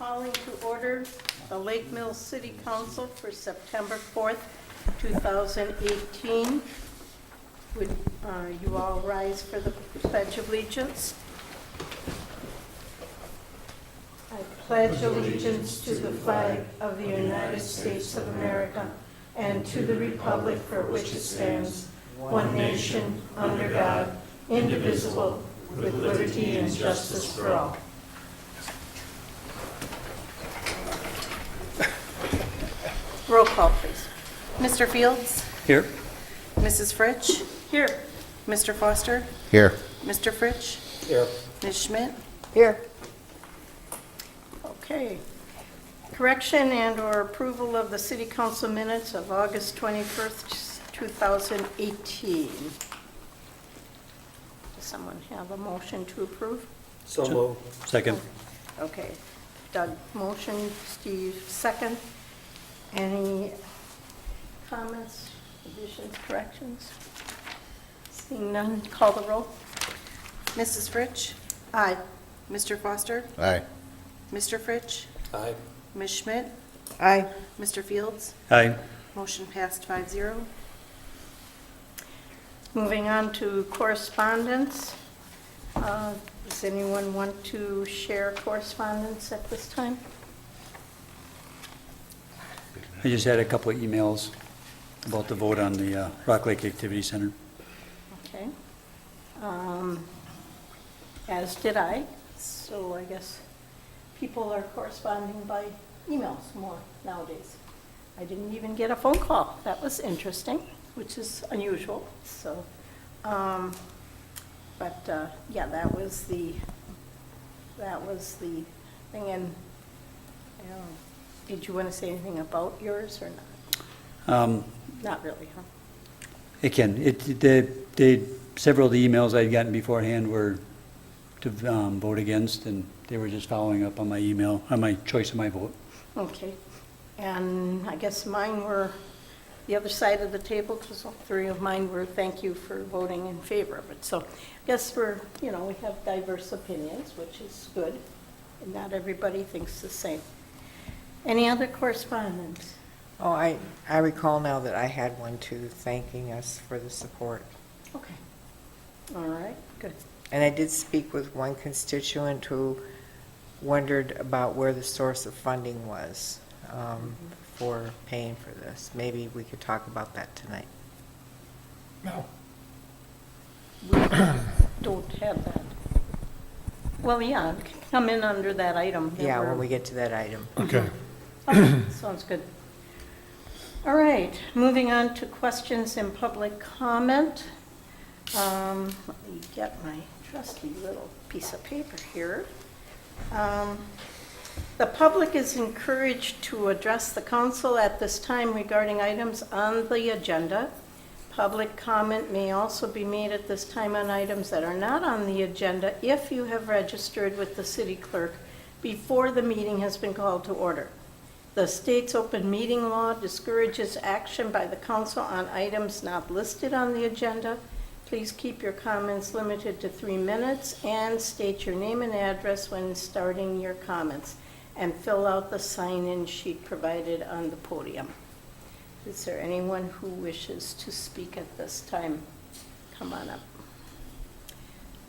calling to order the Lake Mills City Council for September 4th, 2018. Would you all rise for the Pledge of Allegiance? I pledge allegiance to the flag of the United States of America and to the republic for which it stands, one nation, under God, indivisible, with liberty and justice for all. Roll call, please. Mr. Fields? Here. Mrs. Fritsch? Here. Mr. Foster? Here. Mr. Fritsch? Here. Ms. Schmidt? Here. Okay. Correction and/or approval of the City Council minutes of August 21st, 2018. Does someone have a motion to approve? So moved. Second. Okay. Doug, motion. Steve, second. Any comments, additions, corrections? Seeing none, call the roll. Mrs. Fritsch? Aye. Mr. Foster? Aye. Mr. Fritsch? Aye. Ms. Schmidt? Aye. Mr. Fields? Aye. Motion passed 5-0. Moving on to correspondence. Does anyone want to share correspondence at this time? I just had a couple of emails about the vote on the Rock Lake Activity Center. Okay. As did I, so I guess people are corresponding by emails more nowadays. I didn't even get a phone call. That was interesting, which is unusual, so. Yeah, that was the thing, and did you want to say anything about yours or not? Not really, huh? It can. Several of the emails I'd gotten beforehand were to vote against, and they were just following up on my email, on my choice of my vote. Okay, and I guess mine were the other side of the table, because all three of mine were thank you for voting in favor of it. So I guess we have diverse opinions, which is good, and not everybody thinks the same. Any other correspondence? Oh, I recall now that I had one too, thanking us for the support. Okay, all right, good. And I did speak with one constituent who wondered about where the source of funding was for paying for this. Maybe we could talk about that tonight. No. We don't have that. Well, yeah, it can come in under that item. that Yeah, we're- when we get to that item. Okay. Okay, sounds good. All right, moving on to questions and public comment. Let me get my trusty little piece of paper here. The public is encouraged to address the council at this time regarding items on the agenda. Public comment may also be made at this time on items that are not on the agenda if you have registered with the city clerk before the meeting has been called to order. The state's open meeting law discourages action by the council on items not listed on the agenda. Please keep your comments limited to 3 minutes and state your name and address when starting your comments, and fill out the sign-in sheet provided on the podium. Is there anyone who wishes to speak at this time? Come on up.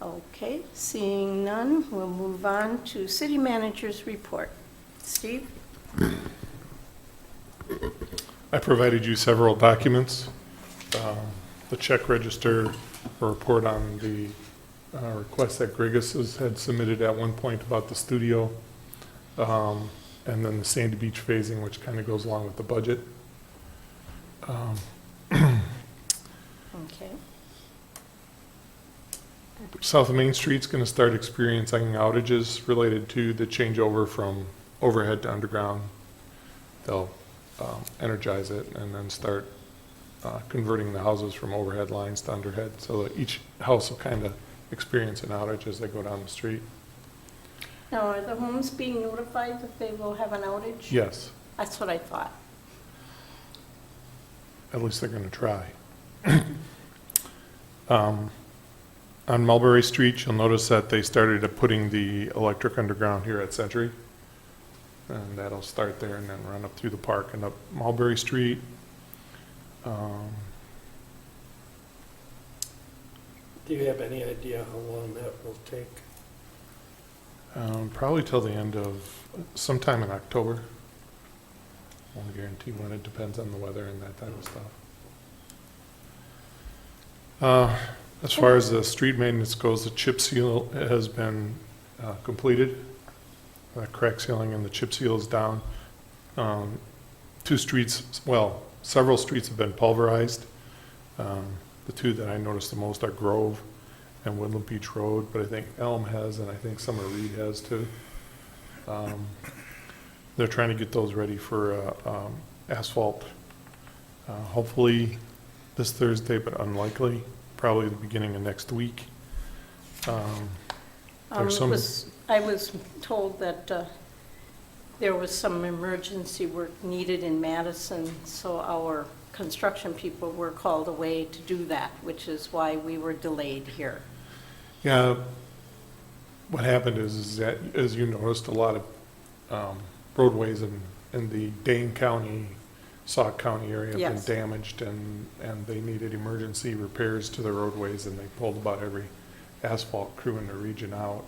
Okay, seeing none, we'll move on to city manager's report. Steve? I provided you several documents, the check register, a report on the request that Grigas had submitted at one point about the studio, and then the Sandy Beach phasing, which kind of goes along with the budget. Okay. South Main Street's going to start experiencing outages related to the changeover from overhead to underground. They'll energize it and then start converting the houses from overhead lines to underhead, so that each house will kind of experience an outage as they go down the street. Now, are the homes being notified that they will have an outage? Yes, That's what I thought. at least they're going to try. On Mulberry Street, you'll notice that they started putting the electric underground here at Century. and that'll start there and then run up through the park and up Mulberry Street. Do you have any idea how long that will take? Probably till the end of, sometime in October. Won't guarantee when, it depends on the weather and that type of stuff. As far as the street maintenance goes, the chip seal has been completed. Crack sealing and the chip seal is down. Two streets, well, several streets have been pulverized. The two that I noticed the most are Grove and Woodland Beach Road, but I think Elm has, and I think Summer Reed has too. They're trying to get those ready for asphalt. Hopefully this Thursday, but unlikely, probably the beginning of next week. There's some, I was told that there was some emergency work needed in Madison, so our construction people were called away to do that, which is why we were delayed here. yeah, what happened is that, as you noticed, a lot of roadways in the Dane County, Sauk County area have Yes. been damaged, and they needed emergency repairs to the roadways, and they pulled about every asphalt crew in the region out.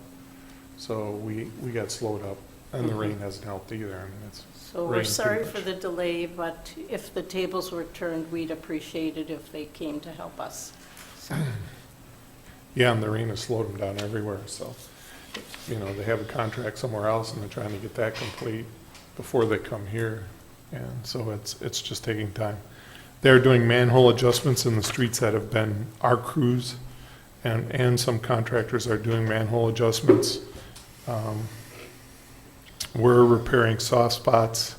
So we got slowed up, and the rain hasn't helped either. I mean, it's So we're rained sorry pretty for much. the delay, but if the tables were turned, we'd appreciate it if they came to help us. So, Yeah, and the rain has slowed them down everywhere, so, they have a contract somewhere else, and they're trying to get that complete before they come here, and so it's just taking time. They're doing manhole adjustments in the streets that have been our crews, and some contractors are doing manhole adjustments. We're repairing soft spots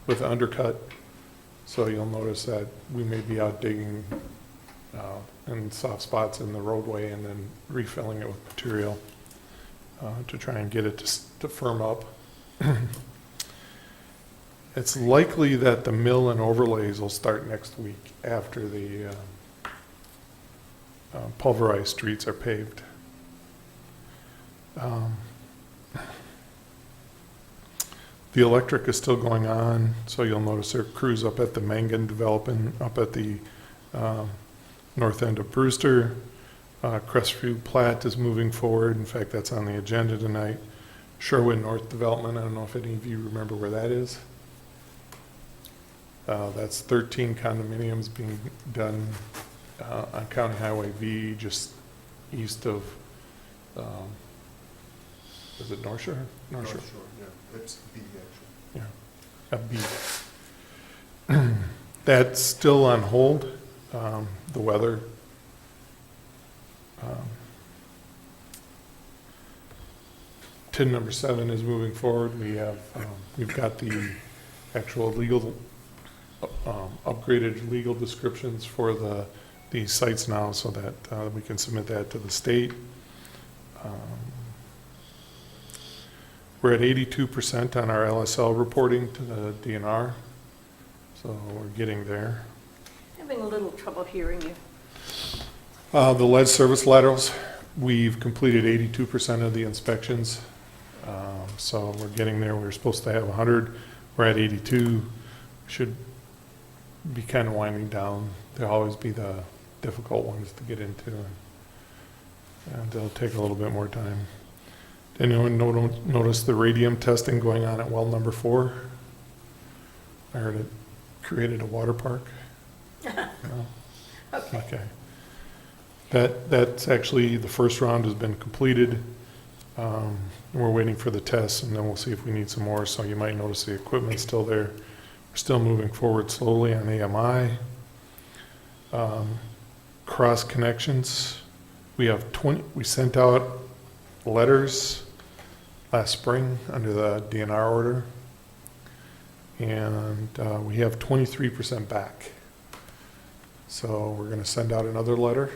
with undercut, so you'll notice that we may be out digging in soft spots in the roadway and then refilling it with material to try and get it to firm up. It's likely that the mill and overlays will start next week after the pulverized streets are paved. The electric is still going on, so you'll notice there are crews up at the Mangan developing up at the north end of Brewster. Crestview plat is moving forward. In fact, that's on the agenda tonight. Sherwood North Development, I don't know if any of you remember where that is. That's 13 condominiums being done on County Highway V, just east of, is it North Shore? North Shore. Yeah, that's B actually. A B. That's still on hold, the weather. TIN number 7 is moving forward. We've got the actual legal, upgraded legal descriptions for the sites now, so that we can submit that to the state. We're at 82% on our LSL reporting to the DNR, so we're getting there. having a little trouble hearing you. The lead service laterals, we've completed 82% of the inspections, so we're getting there. We were supposed to have 100, we're at 82. Should be kind of winding down. There'll always be the difficult ones to get into, and they'll take a little bit more time. Anyone notice the radium testing going on at well number 4? I heard it created a water park. No? Okay. That's actually, the first round has been completed. We're waiting for the tests, and then we'll see if we need some more. So you might notice the equipment's still there. We're still moving forward slowly on AMI. Cross connections. We have 20. We sent out letters last spring under the DNR order, and we have 23% back. So we're going to send out another letter,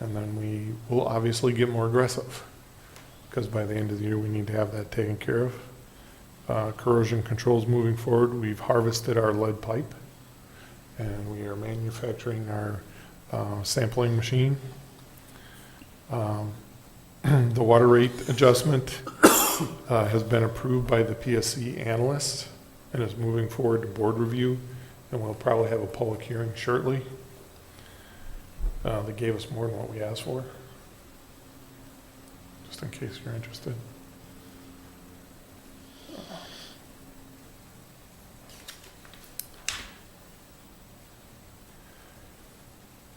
and then we will obviously get more aggressive, because by the end of the year we need to have that taken care of. Corrosion controls moving forward. We've harvested our lead pipe, and we are manufacturing our sampling machine. The water rate adjustment has been approved by the PSC analyst and is moving forward to board review, and we'll probably have a public hearing shortly. They gave us more than what we asked for, just in case you're interested.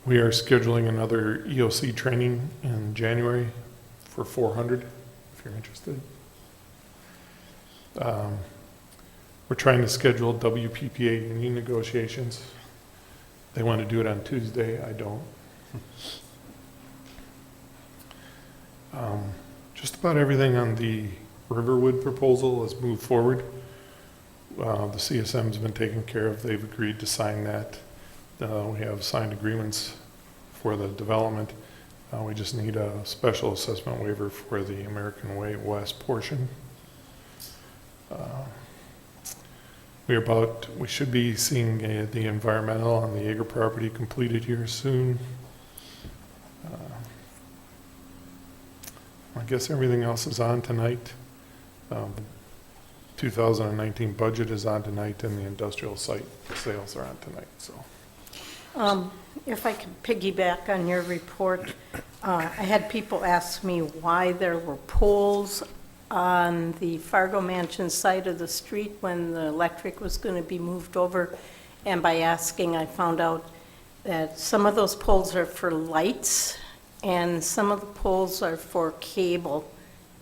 We are scheduling another EOC training in January for 400, if you're interested. We're trying to schedule WPPA union negotiations. They want to do it on Tuesday, I don't. Just about everything on the Riverwood proposal has moved forward. The CSM's been taken care of. They've agreed to sign that. We have signed agreements for the development. We just need a special assessment waiver for the American Way West portion. We should be seeing the environmental on the Yeager property completed here soon. I guess everything else is on tonight. The 2019 budget is on tonight, and the industrial site sales are on tonight, so. If I could piggyback on your report, I had people ask me why there were poles on the Fargo Mansion side of the street when the electric was going to be moved over. And by asking, I found out that some of those poles are for lights and some of the poles are for cable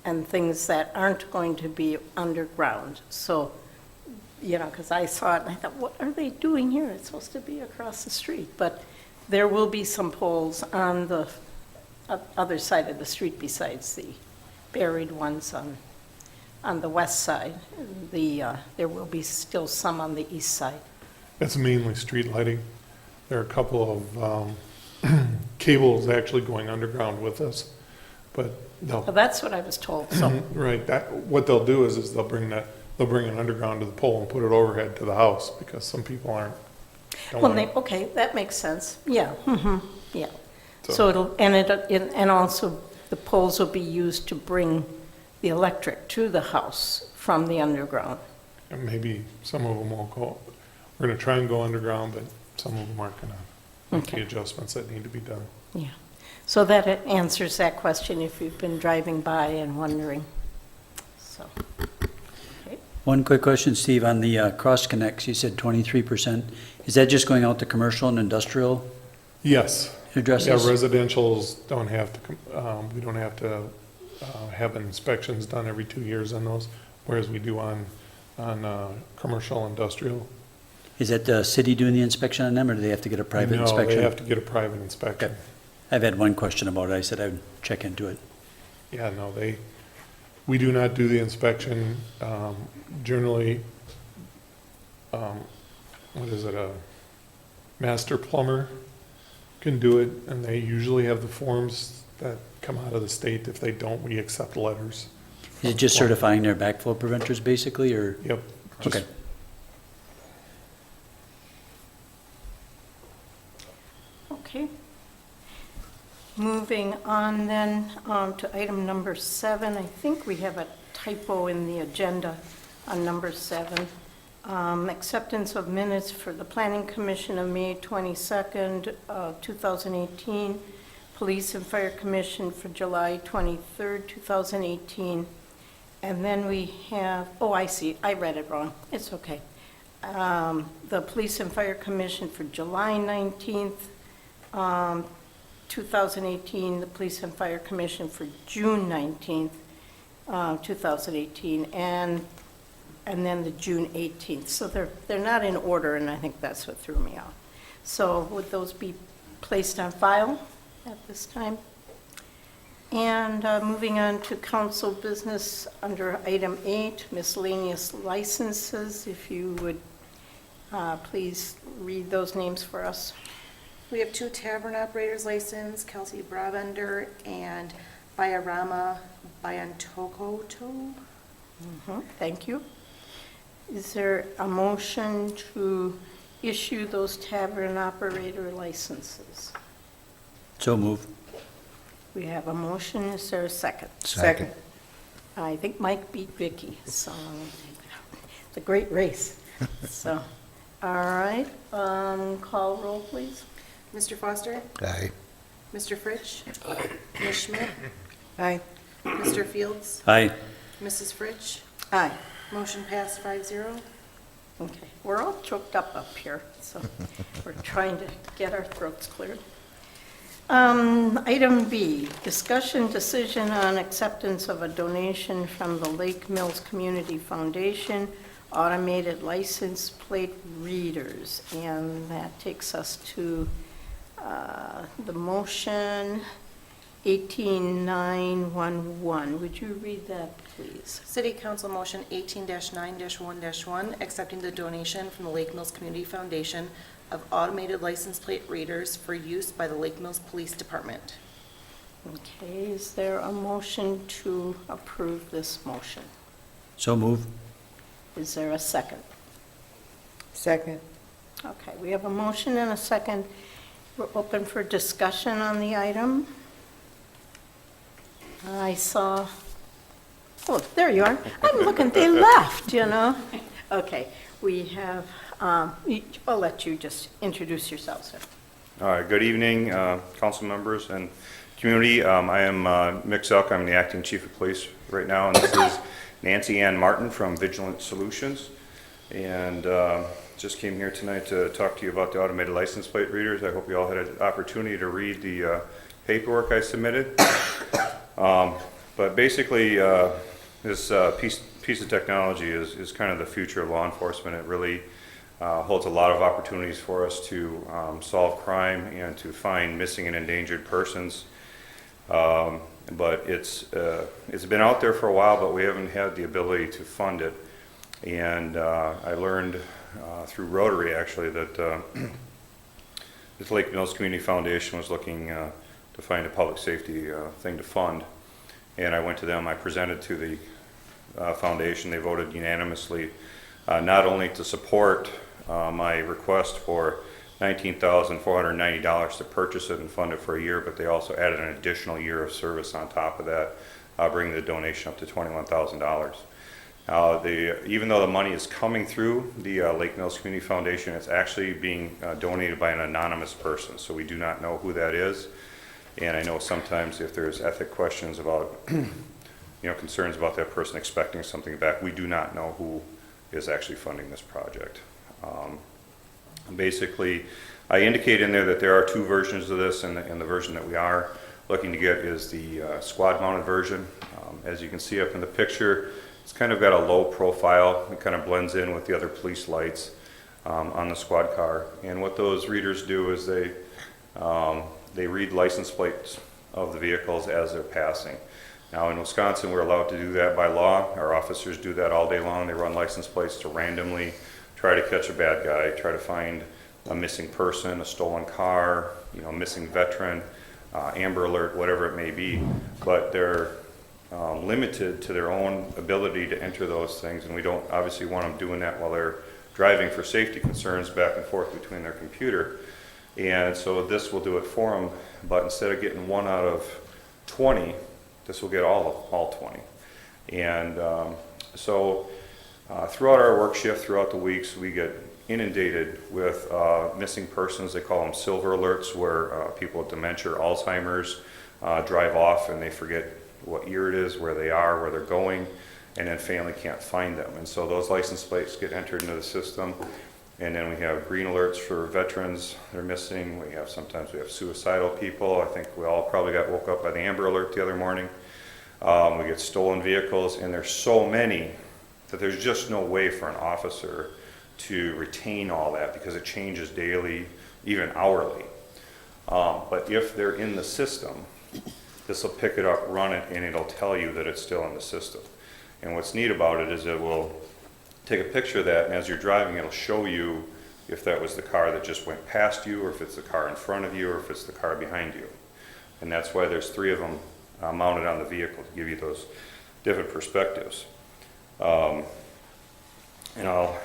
and things that aren't going to be underground. So, you know, because I saw it and I thought, what are they doing here? It's supposed to be across the street. But there will be some poles on the other side of the street besides the buried ones on the west side. There will be still some on the east side. It's mainly street lighting. There are a couple of cables actually going underground with us, but they'll. Well, that's what I was told, so. Right, what they'll do is they'll bring it underground to the pole and put it overhead to the house, because some people Okay, that makes sense, yeah, yeah. So and also the poles will be used to bring the electric to the house from the underground. And maybe some of them won't go, we're gonna try and go underground, but some of them aren't gonna make the adjustments that need to be done. Yeah, so that answers that question if you've been driving by and wondering, so. Okay. One quick question, Steve, on the cross connects, you said 23%. Is that just going out to commercial and industrial Yes. addresses? Yeah, residentials don't have to, we don't have to have inspections done every 2 years on those, whereas we do on commercial, industrial. Is that the city doing the inspection on them, or do they have to get a private inspection? No, they have to get a private inspection. Okay. I've had one question about it. I said I would check into it. Yeah, no, we do not do the inspection. Generally, what is it, a master plumber can do it, and they usually have the forms that come out of the state. If they don't, we accept letters. Is it just certifying their backflow preventers, basically, or? Yep. Okay. Okay. Moving on then to item number 7. I think we have a typo in the agenda on number 7. Acceptance of minutes for the Planning Commission of May 22nd, 2018. Police and Fire Commission for July 23rd, 2018. And then we have, oh, I see, I read it wrong. It's okay. The Police and Fire Commission for July 19th, 2018, the Police and Fire Commission for June 19th, 2018, and then the June 18th. So they're not in order, and I think that's what threw me off. So would those be placed on file at this time? And moving on to council business under item 8, miscellaneous licenses. If you would please read those names for us. We have 2 tavern operators licensed, Kelsey Bravender and Bayarama Bayantokoto. Thank you. Is there a motion to issue those tavern operator licenses? So move. We have a motion. Is there a second? Second. I think Mike beat Vicky, so it's a great race. So, all right, call roll, please. Mr. Foster? Aye. Mr. Fritsch? Ms. Schmidt? Aye. Mr. Fields? Aye. Mrs. Fritsch? Aye. Motion passed 5-0. Okay, we're all choked up here, so we're trying to get our throats cleared. Item B, discussion decision on acceptance of a donation from the Lake Mills Community Foundation, automated license plate readers. And that takes us to the motion 18911. Would you read that, please? City Council Motion 18-9-1-1, accepting the donation from the Lake Mills Community Foundation of automated license plate readers for use by the Lake Mills Police Department. Okay, is there a motion to approve this motion? So move. Is there a second? Second. Okay, we have a motion and a second. We're open for discussion on the item. I saw, oh, there you are. I'm looking, they left, you know. Okay, we have, I'll let you just introduce yourself, sir. All right, good evening, council members and community. I am Mick Zelk. I'm the acting chief of police right now, and this is Nancy Ann Martin from Vigilant Solutions. And just came here tonight to talk to you about the automated license plate readers. I hope you all had an opportunity to read the paperwork I submitted. But basically, this piece of technology is kind of the future of law enforcement. It really holds a lot of opportunities for us to solve crime and to find missing and endangered persons. But it's been out there for a while, but we haven't had the ability to fund it. And I learned through Rotary, actually, that this Lake Mills Community Foundation was looking to find a public safety thing to fund. And I went to them, I presented to the foundation. They voted unanimously not only to support my request for $19,490 to purchase it and fund it for a year, but they also added an additional year of service on top of that, bringing the donation up to $21,000. Even though the money is coming through the Lake Mills Community Foundation, it's actually being donated by an anonymous person, so we do not know who that is. And I know sometimes if there's ethic questions about, concerns about that person expecting something back, we do not know who is actually funding this project. Basically, I indicate in there that there are two versions of this, and the version that we are looking to get is the squad-mounted version. As you can see up in the picture, it's kind of got a low profile. It kind of blends in with the other police lights on the squad car. And what those readers do is they read license plates of the vehicles as they're passing. Now in Wisconsin, we're allowed to do that by law. Our officers do that all day long. They run license plates to randomly try to catch a bad guy, try to find a missing person, a stolen car, missing veteran, Amber Alert, whatever it may be. But they're limited to their own ability to enter those things, and we don't obviously want them doing that while they're driving for safety concerns back and forth between their computer. And so this will do it for them, but instead of getting 1 out of 20, this will get all 20. And so throughout our work shift, throughout the weeks, we get inundated with missing persons. They call them silver alerts, where people with dementia or Alzheimer's drive off and they forget what year it is, where they are, where they're going, and then family can't find them. And so those license plates get entered into the system. And then we have green alerts for veterans that are missing. Sometimes we have suicidal people. I think we all probably got woke up by the Amber Alert the other morning. We get stolen vehicles, and there's so many that there's just no way for an officer to retain all that because it changes daily, even hourly. But if they're in the system, this will pick it up, run it, and it'll tell you that it's still in the system. And what's neat about it is it will take a picture of that, and as you're driving, it'll show you if that was the car that just went past you, or if it's the car in front of you, or if it's the car behind you. And that's why there's 3 of them mounted on the vehicle to give you those different perspectives. And I'll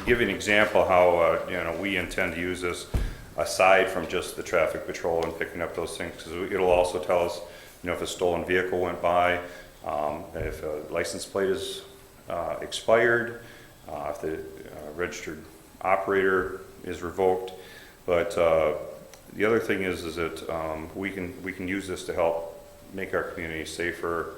give you an example how we intend to use this aside from just the traffic patrol and picking up those things, because it'll also tell us if a stolen vehicle went by. If a license plate is expired, if the registered operator is revoked. But the other thing is that we can use this to help make our community safer,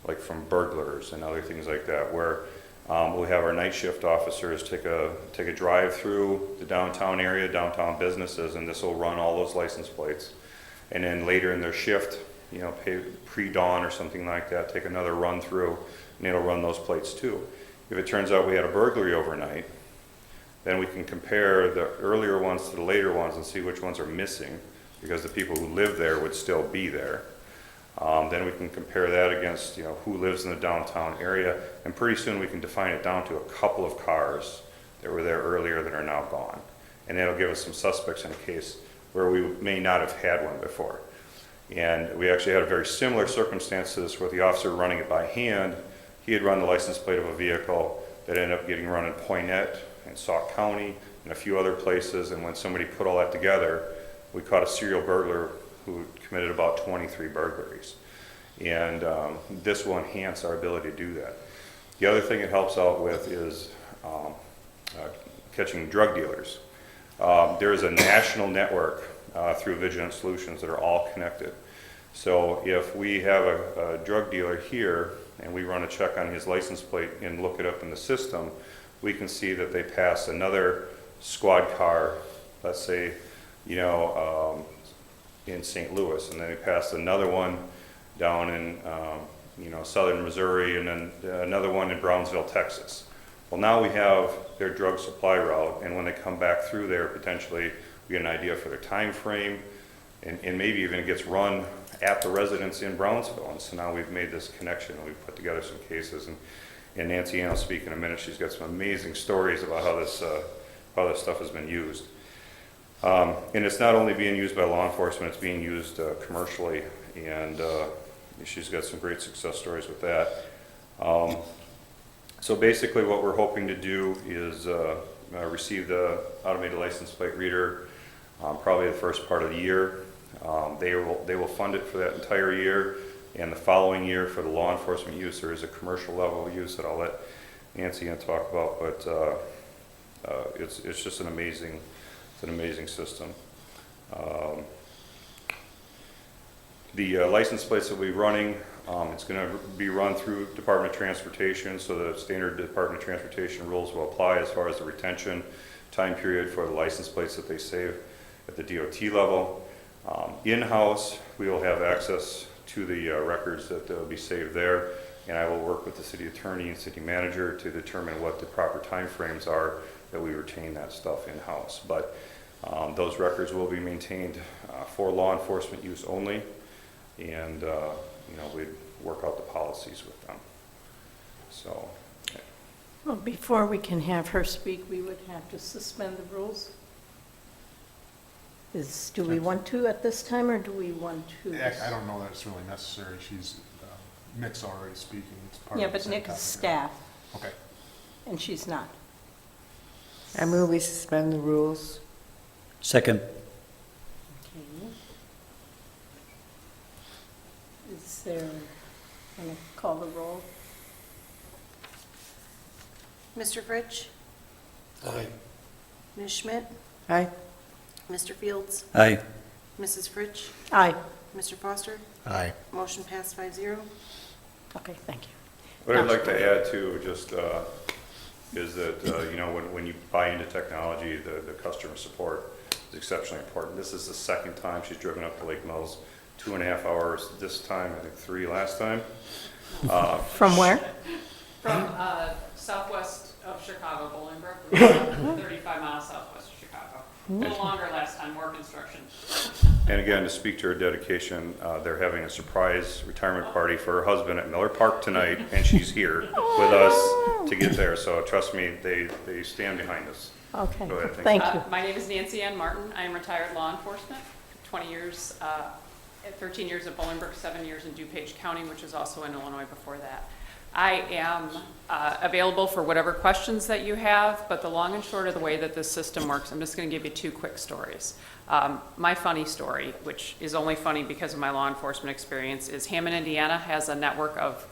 like from burglars and other things like that, where we'll have our night shift officers take a drive through the downtown area, downtown businesses, and this will run all those license plates. And then later in their shift, you know, pre-dawn or something like that, take another run through, and it'll run those plates too. If it turns out we had a burglary overnight, then we can compare the earlier ones to the later ones and see which ones are missing, because the people who live there would still be there. Then we can compare that against, you know, who lives in the downtown area, and pretty soon we can define it down to a couple of cars that were there earlier that are now gone. And that'll give us some suspects in a case where we may not have had one before. And we actually had a very similar circumstance to this, where the officer running it by hand, he had run the license plate of a vehicle that ended up getting run in Poinet and Sauk County and a few other places. And when somebody put all that together, we caught a serial burglar who committed about 23 burglaries. And this will enhance our ability to do that. The other thing it helps out with is catching drug dealers. There is a national network through Vigilant Solutions that are all connected. So if we have a drug dealer here and we run a check on his license plate and look it up in the system, we can see that they pass another squad car, let's say, you know, in St. Louis, and then they pass another one down in, you know, southern Missouri, and then another one in Brownsville, Texas. Well, now we have their drug supply route, and when they come back through there, potentially we get an idea for their time frame, and maybe even it gets run at the residence in Brownsville. And so now we've made this connection, and we've put together some cases. And Nancy Ann will speak in a minute. She's got some amazing stories about how this stuff has been used. And it's not only being used by law enforcement, it's being used commercially, and she's got some great success stories with that. So basically what we're hoping to do is receive the automated license plate reader probably the first part of the year. They will fund it for that entire year, and the following year for the law enforcement use, there is a commercial level use that I'll let Nancy talk about, but it's just an amazing system. The license plates that we'll be running, it's going to be run through Department of Transportation, so the standard Department of Transportation rules will apply as far as the retention time period for the license plates that they save at the DOT level. In-house, we will have access to the records that will be saved there, and I will work with the city attorney and city manager to determine what the proper timeframes are that we retain that stuff in-house. But those records will be maintained for law enforcement use only, and you know, we'd work out the policies with them. So. Well, before we can have her speak, we would have to suspend the rules. Do we want to at this time, or do we want to? I don't know that it's really necessary. She's, Nick's already speaking. It's part Yeah, of the but same Nick is topic. staff, Okay. and she's not. I move we suspend the rules. Second. Okay. Is there, I'm going to call the roll. Mr. Fritsch? Aye. Ms. Schmidt? Aye. Mr. Fields? Aye. Mrs. Fritsch? Aye. Mr. Foster? Aye. Motion passed 5-0. Okay, thank you. What I'd like to add too, just is that, you know, when you buy into technology, the customer support is exceptionally important. This is the second time she's driven up to Lake Mills, 2.5 hours this time, I think 3 last time. From where? From southwest of Chicago, Bolingbrook, 35 miles southwest of Chicago. A little longer last time, more construction. And again, to speak to her dedication, they're having a surprise retirement party for her husband at Miller Park tonight, and she's here with us to get there. So trust me, they stand behind us. Okay, Go ahead, thank you. My name is Nancy Ann Martin. I am retired law enforcement, 20 years, 13 years at Bolingbrook, 7 years in DuPage County, which is also in Illinois before that. I am available for whatever questions that you have, but the long and short of the way that this system works, I'm just going to give you two quick stories. My funny story, which is only funny because of my law enforcement experience, is Hammond, Indiana has a network of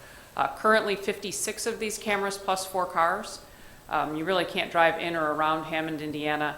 currently 56 of these cameras plus 4 cars. You really can't drive in or around Hammond, Indiana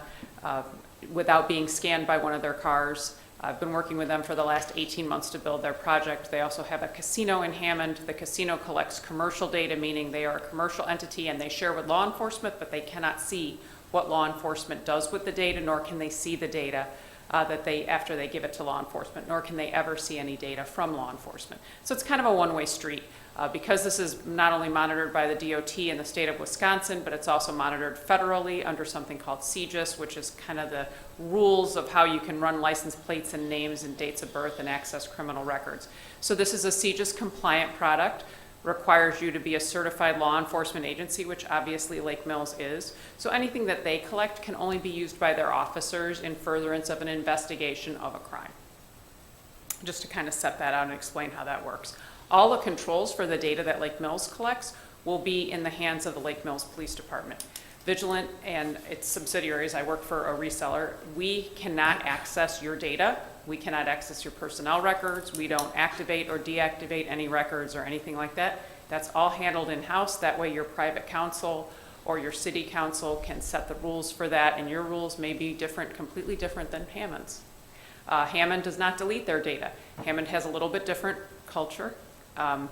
without being scanned by one of their cars. I've been working with them for the last 18 months to build their project. They also have a casino in Hammond. The casino collects commercial data, meaning they are a commercial entity and they share with law enforcement, but they cannot see what law enforcement does with the data, nor can they see the data after they give it to law enforcement, nor can they ever see any data from law enforcement. So it's kind of a one-way street. Because this is not only monitored by the DOT in the state of Wisconsin, but it's also monitored federally under something called CJIS, which is kind of the rules of how you can run license plates and names and dates of birth and access criminal records. So this is a CJIS compliant product, requires you to be a certified law enforcement agency, which obviously Lake Mills is. So anything that they collect can only be used by their officers in furtherance of an investigation of a crime. Just to kind of set that out and explain how that works. All the controls for the data that Lake Mills collects will be in the hands of the Lake Mills Police Department. Vigilant and its subsidiaries, I work for a reseller, we cannot access your data. We cannot access your personnel records. We don't activate or deactivate any records or anything like that. That's all handled in-house. That way your private counsel or your city council can set the rules for that, and your rules may be different, completely different than Hammond's. Hammond does not delete their data. Hammond has a little bit different culture.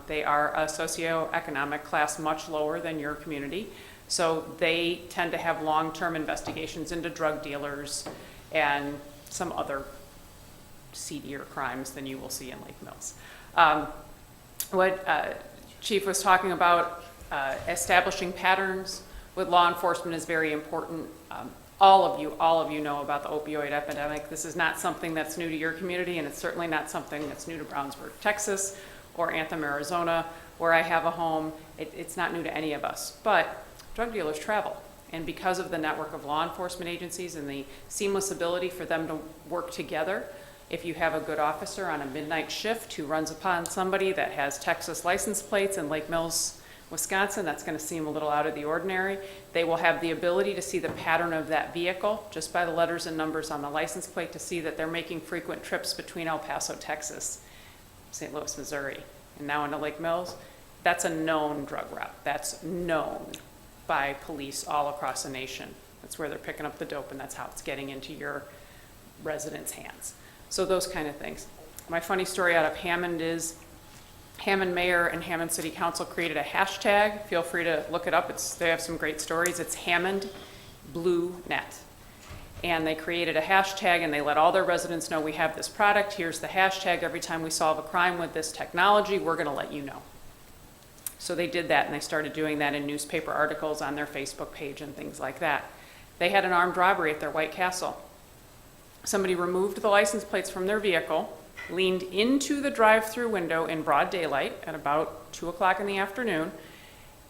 They are a socioeconomic class much lower than your community, so they tend to have long-term investigations into drug dealers and some other seedier crimes than you will see in Lake Mills. What Chief was talking about, establishing patterns with law enforcement is very important. All of you know about the opioid epidemic. This is not something that's new to your community, and it's certainly not something that's new to Brownsburg, Texas, or Anthem, Arizona, where I have a home. It's not new to any of us, but drug dealers travel. And because of the network of law enforcement agencies and the seamless ability for them to work together, if you have a good officer on a midnight shift who runs upon somebody that has Texas license plates in Lake Mills, Wisconsin, that's going to seem a little out of the ordinary. They will have the ability to see the pattern of that vehicle just by the letters and numbers on the license plate to see that they're making frequent trips between El Paso, Texas, St. Louis, Missouri, and now into Lake Mills. That's a known drug route. That's known by police all across the nation. That's where they're picking up the dope, and that's how it's getting into your residents' hands. So those kind of things. My funny story out of Hammond is Hammond Mayor and Hammond City Council created a hashtag. Feel free to look it up. They have some great stories. It's Hammond Blue Net. And they created a hashtag and they let all their residents know we have this product. Here's the hashtag. Every time we solve a crime with this technology, we're going to let you know. So they did that, and they started doing that in newspaper articles on their Facebook page and things like that. They had an armed robbery at their White Castle. Somebody removed the license plates from their vehicle, leaned into the drive-through window in broad daylight at about 2 o'clock in the afternoon,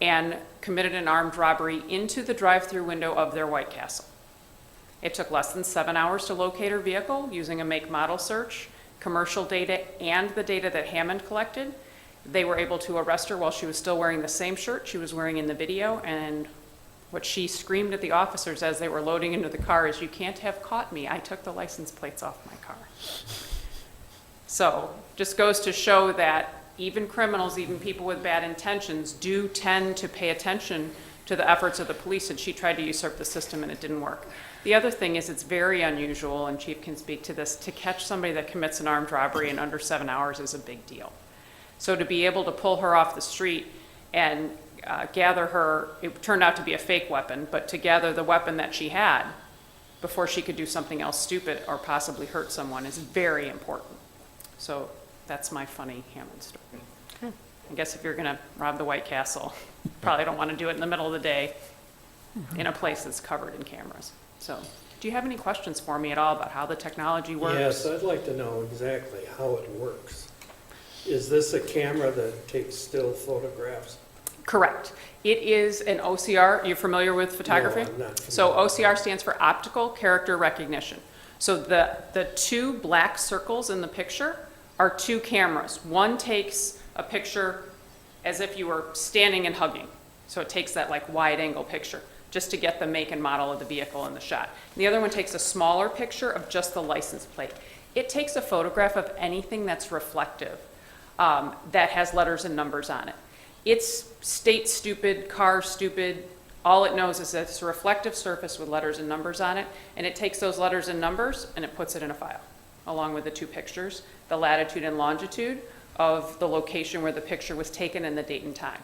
and committed an armed robbery into the drive-through window of their White Castle. It took less than 7 hours to locate her vehicle using a make-model search, commercial data, and the data that Hammond collected. They were able to arrest her while she was still wearing the same shirt she was wearing in the video, and what she screamed at the officers as they were loading into the car is, "You can't have caught me. I took the license plates off my car." So just goes to show that even criminals, even people with bad intentions, do tend to pay attention to the efforts of the police, and she tried to usurp the system and it didn't work. The other thing is it's very unusual, and Chief can speak to this, to catch somebody that commits an armed robbery in under 7 hours is a big deal. So to be able to pull her off the street and gather her, it turned out to be a fake weapon, but to gather the weapon that she had before she could do something else stupid or possibly hurt someone is very important. So that's my funny Hammond story. Okay. I guess if you're going to rob the White Castle, probably don't want to do it in the middle of the day in a place that's covered in cameras. So do you have any questions for me at all about how the technology works? Yes, I'd like to know exactly how it works. Is this a camera that takes still photographs? Correct. It is an OCR. You're familiar with photography? No, I'm not familiar. So OCR stands for optical character recognition. So the two black circles in the picture are two cameras. One takes a picture as if you were standing and hugging. So it takes that like wide angle picture just to get the make and model of the vehicle in the shot. And the other one takes a smaller picture of just the license plate. It takes a photograph of anything that's reflective, that has letters and numbers on it. It's state stupid, car stupid. All it knows is that it's a reflective surface with letters and numbers on it, and it takes those letters and numbers and it puts it in a file, along with the two pictures, the latitude and longitude of the location where the picture was taken and the date and time.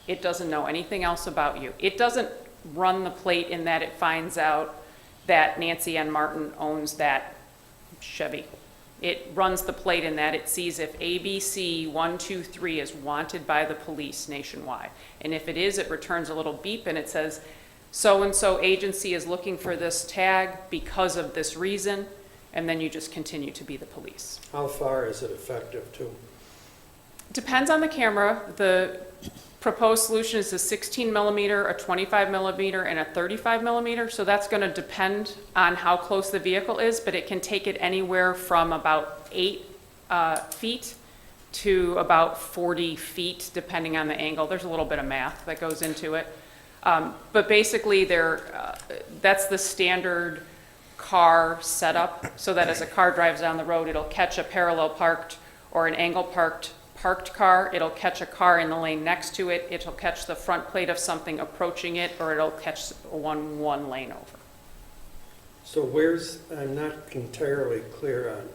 It doesn't know anything else about you. It doesn't run the plate in that it finds out that Nancy Ann Martin owns that Chevy. It runs the plate in that it sees if ABC 123 is wanted by the police nationwide. And if it is, it returns a little beep and it says, so-and-so agency is looking for this tag because of this reason, and then you just continue to be the police. How far is it effective to? Depends on the camera. The proposed solution is a 16 millimeter, a 25 millimeter, and a 35 millimeter. So that's going to depend on how close the vehicle is, but it can take it anywhere from about 8 feet to about 40 feet, depending on the angle. There's a little bit of math that goes into it. But basically, that's the standard car setup, so that as a car drives down the road, it'll catch a parallel parked or an angle parked car, it'll catch a car in the lane next to it, it'll catch the front plate of something approaching it, or it'll catch one lane over. So I'm not entirely clear on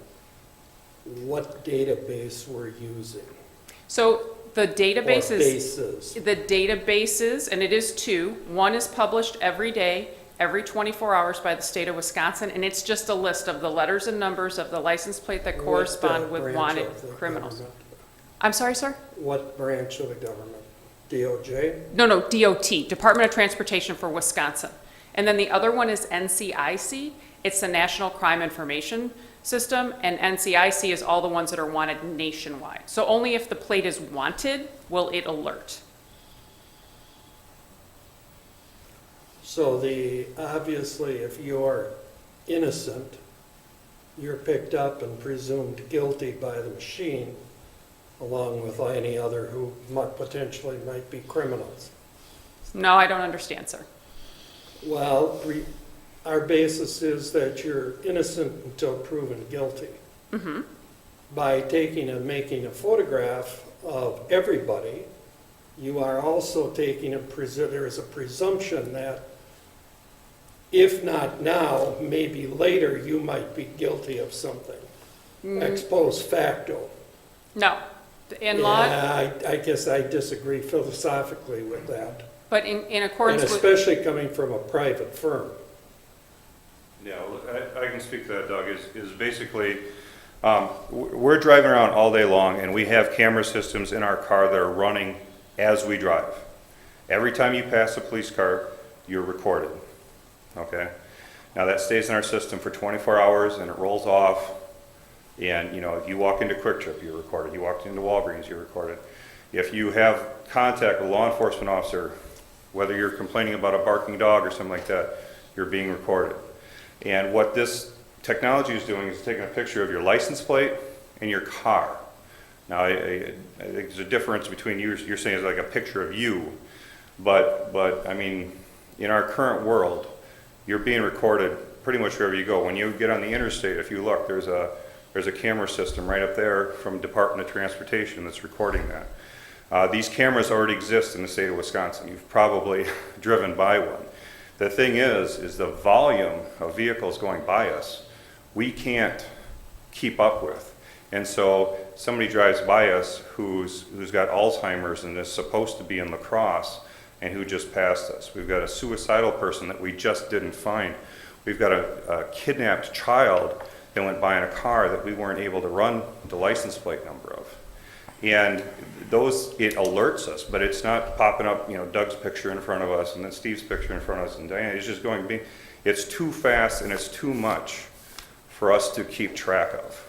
what database we're using. So the database Or is, bases. the databases, and it is 2. One is published every day, every 24 hours by the state of Wisconsin, and it's just a list of the letters and numbers of the license plate that correspond What with branch wanted of the criminals. government? I'm sorry, sir? What branch of the government? DOJ? No, DOT, Department of Transportation for Wisconsin. And then the other one is NCIC. It's the National Crime Information System, and NCIC is all the ones that are wanted nationwide. So only if the plate is wanted will it alert. So obviously, if you're innocent, you're picked up and presumed guilty by the machine, along with any other who potentially might be criminals. No, I don't understand, sir. Well, our basis is that you're innocent until proven guilty. Mm-hmm. By making a photograph of everybody, you are also there is a presumption that if not now, maybe later, you might be guilty of something, ex post facto. No. In law, Yeah, I guess I disagree philosophically with that. but in And accordance with, especially coming from a private firm. Yeah, well, I can speak to that, Doug, is basically, we're driving around all day long, and we have camera systems in our car that are running as we drive. Every time you pass a police car, you're recorded, okay? Now, that stays in our system for 24 hours, and it rolls off, and, if you walk into Quick Trip, you're recorded. You walked into Walgreens, you're recorded. If you have contact with a law enforcement officer, whether you're complaining about a barking dog or something like that, you're being recorded. And what this technology is doing is taking a picture of your license plate and your car. Now, I think there's a difference between you're saying it's like a picture of you, but I mean, in our current world, you're being recorded pretty much wherever you go. When you get on the interstate, if you look, there's a camera system right up there from Department of Transportation that's recording that. These cameras already exist in the state of Wisconsin. You've probably driven by one. The thing is the volume of vehicles going by us, we can't keep up with. And so somebody drives by us who's got Alzheimer's and is supposed to be in La Crosse and who just passed us. We've got a suicidal person that we just didn't find. We've got a kidnapped child that went by in a car that we weren't able to run the license plate number of. And it alerts us, but it's not popping up, Doug's picture in front of us and then Steve's picture in front of us and Diane. It's just it's too fast and it's too much for us to keep track of.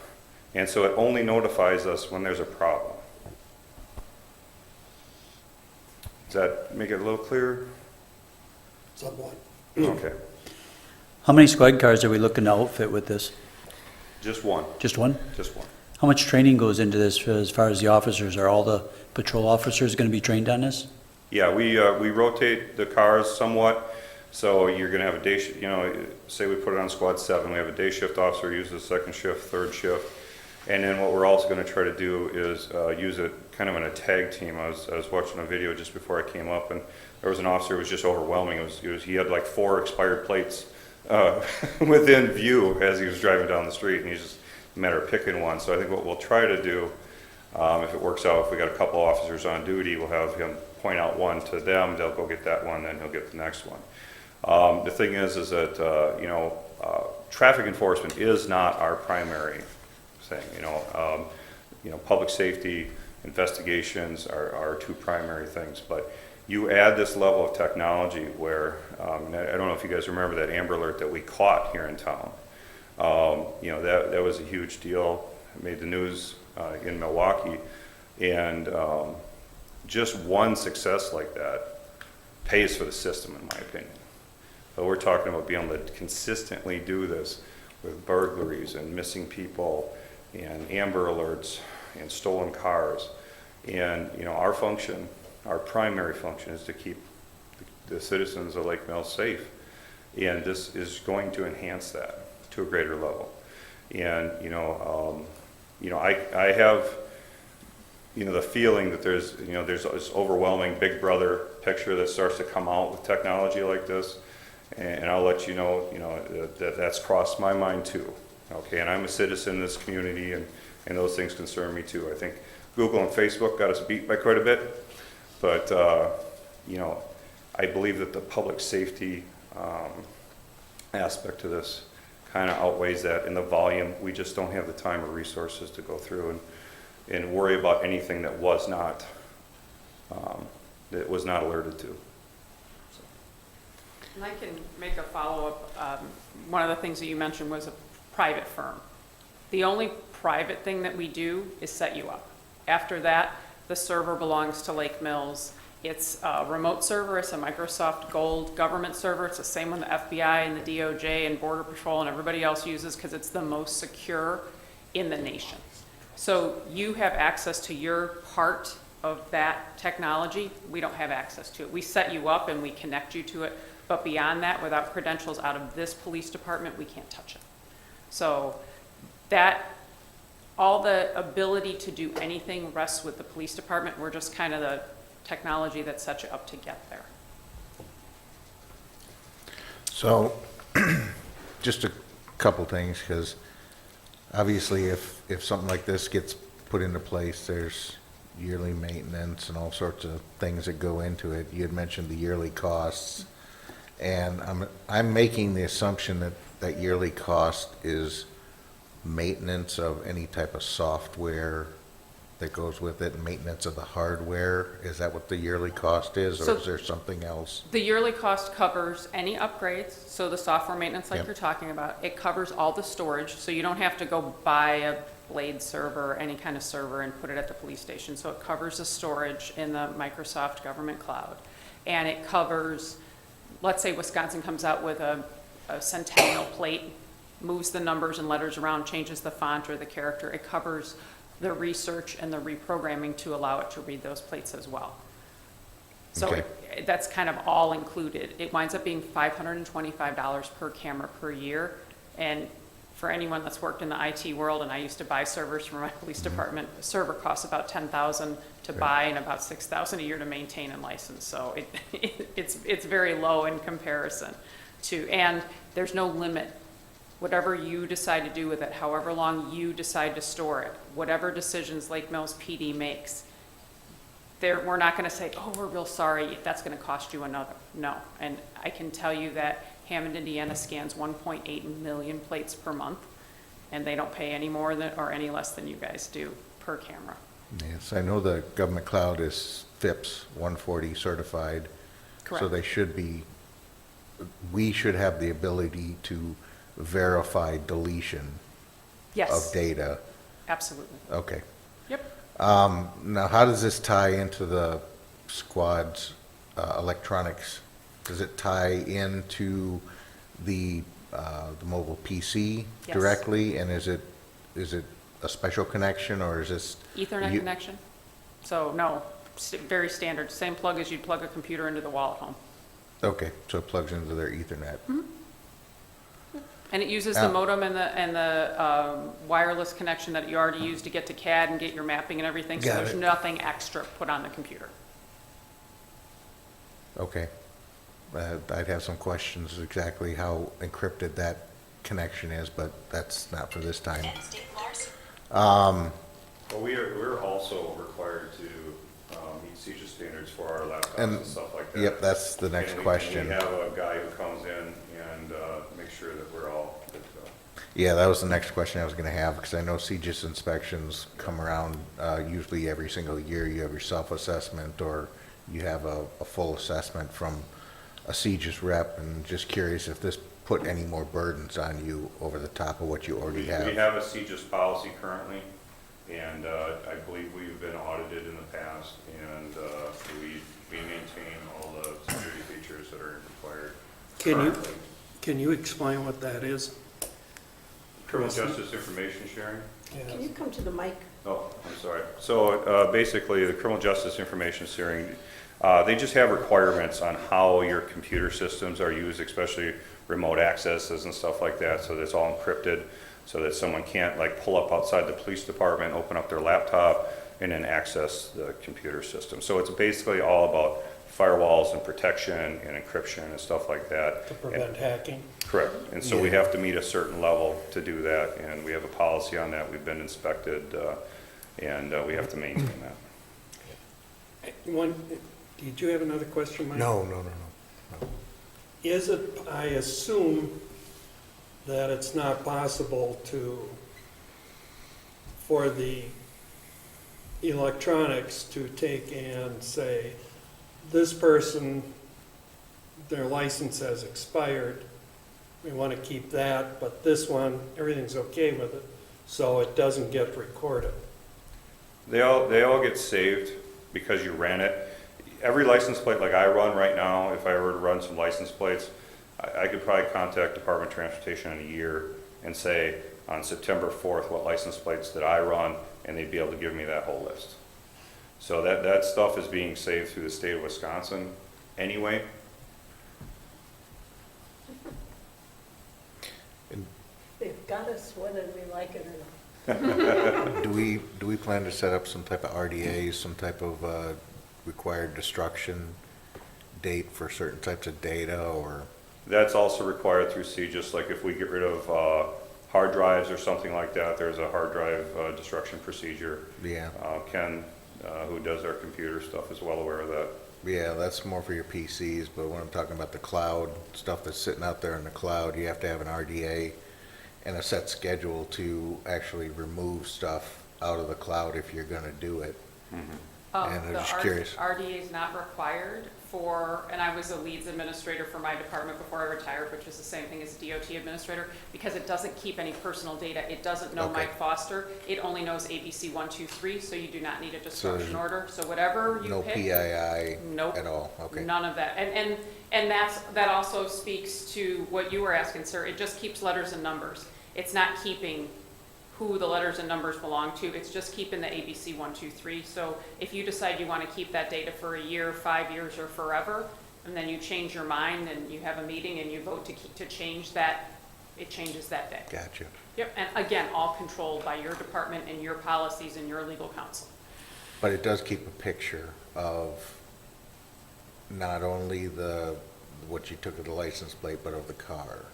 And so it only notifies us when there's a problem. Does that make it a little clearer? Somewhat. Okay. How many squad cars are we looking to outfit with this? Just one. Just one? Just one. How much training goes into this as far as the officers? Are all the patrol officers going to be trained on this? Yeah, we rotate the cars somewhat, so you're gonna have a day, say we put it on squad 7, we have a day shift officer, uses the second shift, third shift, and then what we're also gonna try to do is use it kind of in a tag team. I was watching a video just before I came up, and there was an officer who was just overwhelming. He had like 4 expired plates within view as he was driving down the street, and he's just a matter of picking one. So I think what we'll try to do, if it works out, if we got a couple officers on duty, we'll have him point out one to them, they'll go get that one, then he'll get the next one. The thing is that, traffic enforcement is not our primary thing, public safety, investigations are our 2 primary things, but you add this level of technology where, and I don't know if you guys remember that Amber Alert that we caught here in town. That was a huge deal. It made the news in Milwaukee, and just one success like that pays for the system, in my opinion. So we're talking about being able to consistently do this with burglaries and missing people and Amber Alerts and stolen cars. And our function, our primary function, is to keep the citizens of Lake Mills safe. And this is going to enhance that to a greater level. And I have the feeling that there's this overwhelming big brother picture that starts to come out with technology like this, and I'll let you know, that's crossed my mind too. Okay, and I'm a citizen in this community, and those things concern me too. I think Google and Facebook got us beat by quite a bit, but I believe that the public safety aspect to this kind of outweighs that in the volume. We just don't have the time or resources to go through and worry about anything that was not alerted to. And I can make a follow-up. One of the things that you mentioned was a private firm. The only private thing that we do is set you up. After that, the server belongs to Lake Mills. It's a remote server. It's a Microsoft Gold government server. It's the same one the FBI and the DOJ and Border Patrol and everybody else uses because it's the most secure in the nation. So you have access to your part of that technology. We don't have access to it. We set you up and we connect you to it, but beyond that, without credentials out of this police department, we can't touch it. So all the ability to do anything rests with the police department. We're just kind of the technology that sets you up to get there. So, just a couple things, because obviously if something like this gets put into place, there's yearly maintenance and all sorts of things that go into it. You had mentioned the yearly costs, and I'm making the assumption that that yearly cost is maintenance of any type of software that goes with it, and maintenance of the hardware. Is that what the yearly cost is, or So is there something else? the yearly cost covers any upgrades, so the software maintenance like Yep. you're talking about. It covers all the storage, so you don't have to go buy a Blade server or any kind of server and put it at the police station. So it covers the storage in the Microsoft Government Cloud. And it covers, let's say Wisconsin comes out with a Centennial plate, moves the numbers and letters around, changes the font or the character. It covers the research and the reprogramming to allow it to read those plates as well. So Okay. that's kind of all included. It winds up being $525 per camera per year. And for anyone that's worked in the IT world, and I used to buy servers for my police department, a server costs about $10,000 to buy and about $6,000 a year to maintain and license. So it's very low in comparison to, and there's no limit. Whatever you decide to do with it, however long you decide to store it, whatever decisions Lake Mills PD makes, we're not going to say, oh, we're real sorry, that's going to cost you another. No. And I can tell you that Hammond, Indiana scans 1.8 million plates per month, and they don't pay any more than or any less than you guys do per camera. Yes, I know the government cloud is FIPS 140 certified. Correct. So we should have the ability to verify deletion Yes. of data. Absolutely. Okay. Yep. Now, how does this tie into the squad's electronics? Does it tie into the mobile PC Yes. directly? And is it a special connection, or is this? Ethernet you- connection? So no, very standard, same plug as you'd plug a computer into the wall at home. Okay, so it plugs into their Ethernet. And it uses the modem and the wireless connection that you already use to get to CAD and get your mapping and everything. So Got there's it. nothing extra put on the computer. Okay. I'd have some questions exactly how encrypted that connection is, but that's not for this time. Well, we're also required to meet CJIS standards for our laptops And- and stuff like that. Yep, that's the next And question. we have a guy who comes in and makes sure that we're all good to go. Yeah, that was the next question I was gonna have, because I know CGIS inspections come around, usually every single year. You have your self-assessment, or you have a full assessment from a CGIS rep, and just curious if this put any more burdens on you over the top of what you already We have. have a CJIS policy currently, and I believe we've been audited in the past, and we maintain all the security features that are required currently. Can you explain what that is? Criminal justice information sharing? Can you come to the mic? Oh, I'm sorry. So basically, the criminal justice information sharing, they just have requirements on how your computer systems are used, especially remote accesses and stuff like that, so that's all encrypted, so that someone can't like pull up outside the police department, open up their laptop, and then access the computer system. So it's basically all about firewalls and protection and encryption and stuff like that. To prevent hacking? Correct. And so we have to meet a certain level to do that, and we have a policy on that. We've been inspected, and we have to maintain that. Did you have another question, Mike? No. Is it, I assume that it's not possible for the electronics to take and say, this person, their license has expired, we want to keep that, but this one, everything's okay with it, so it doesn't get recorded. They all get saved because you ran it. Every license plate like I run right now, if I were to run some license plates, I could probably contact Department of Transportation in a year and say, on September 4th, what license plates did I run, and they'd be able to give me that whole list. So that stuff is being saved through the state of Wisconsin anyway. They've got us whether we like it or not. Do we plan to set up some type of RDAs, some type of required destruction date for certain types of data, or? That's also required through CJIS, like if we get rid of hard drives or something like that, there's a hard drive destruction procedure. Yeah. Ken, who does our computer stuff, is well aware of that. Yeah, that's more for your PCs, but when I'm talking about the cloud, stuff that's sitting out there in the cloud, you have to have an RDA and a set schedule to actually remove stuff out of the cloud if you're gonna do it. And I'm The just curious. RDA is not required for, and I was a leads administrator for my department before I retired, which is the same thing as DOT administrator, because it doesn't keep any personal data. It doesn't know Okay. Mike Foster. It only knows ABC 1, 2, 3, so you do not need a destruction there's order. So whatever you No pick. PII Nope. at all, okay. None of that. And that also speaks to what you were asking, sir. It just keeps letters and numbers. It's not keeping who the letters and numbers belong to. It's just keeping the ABC 1, 2, 3. So if you decide you want to keep that data for a year, 5 years, or forever, and then you change your mind and you have a meeting and you vote to change that, it changes that day. Gotcha. Yep, and again, all controlled by your department and your policies and your legal counsel. But it does keep a picture of not only what you took of the license plate, but of the car.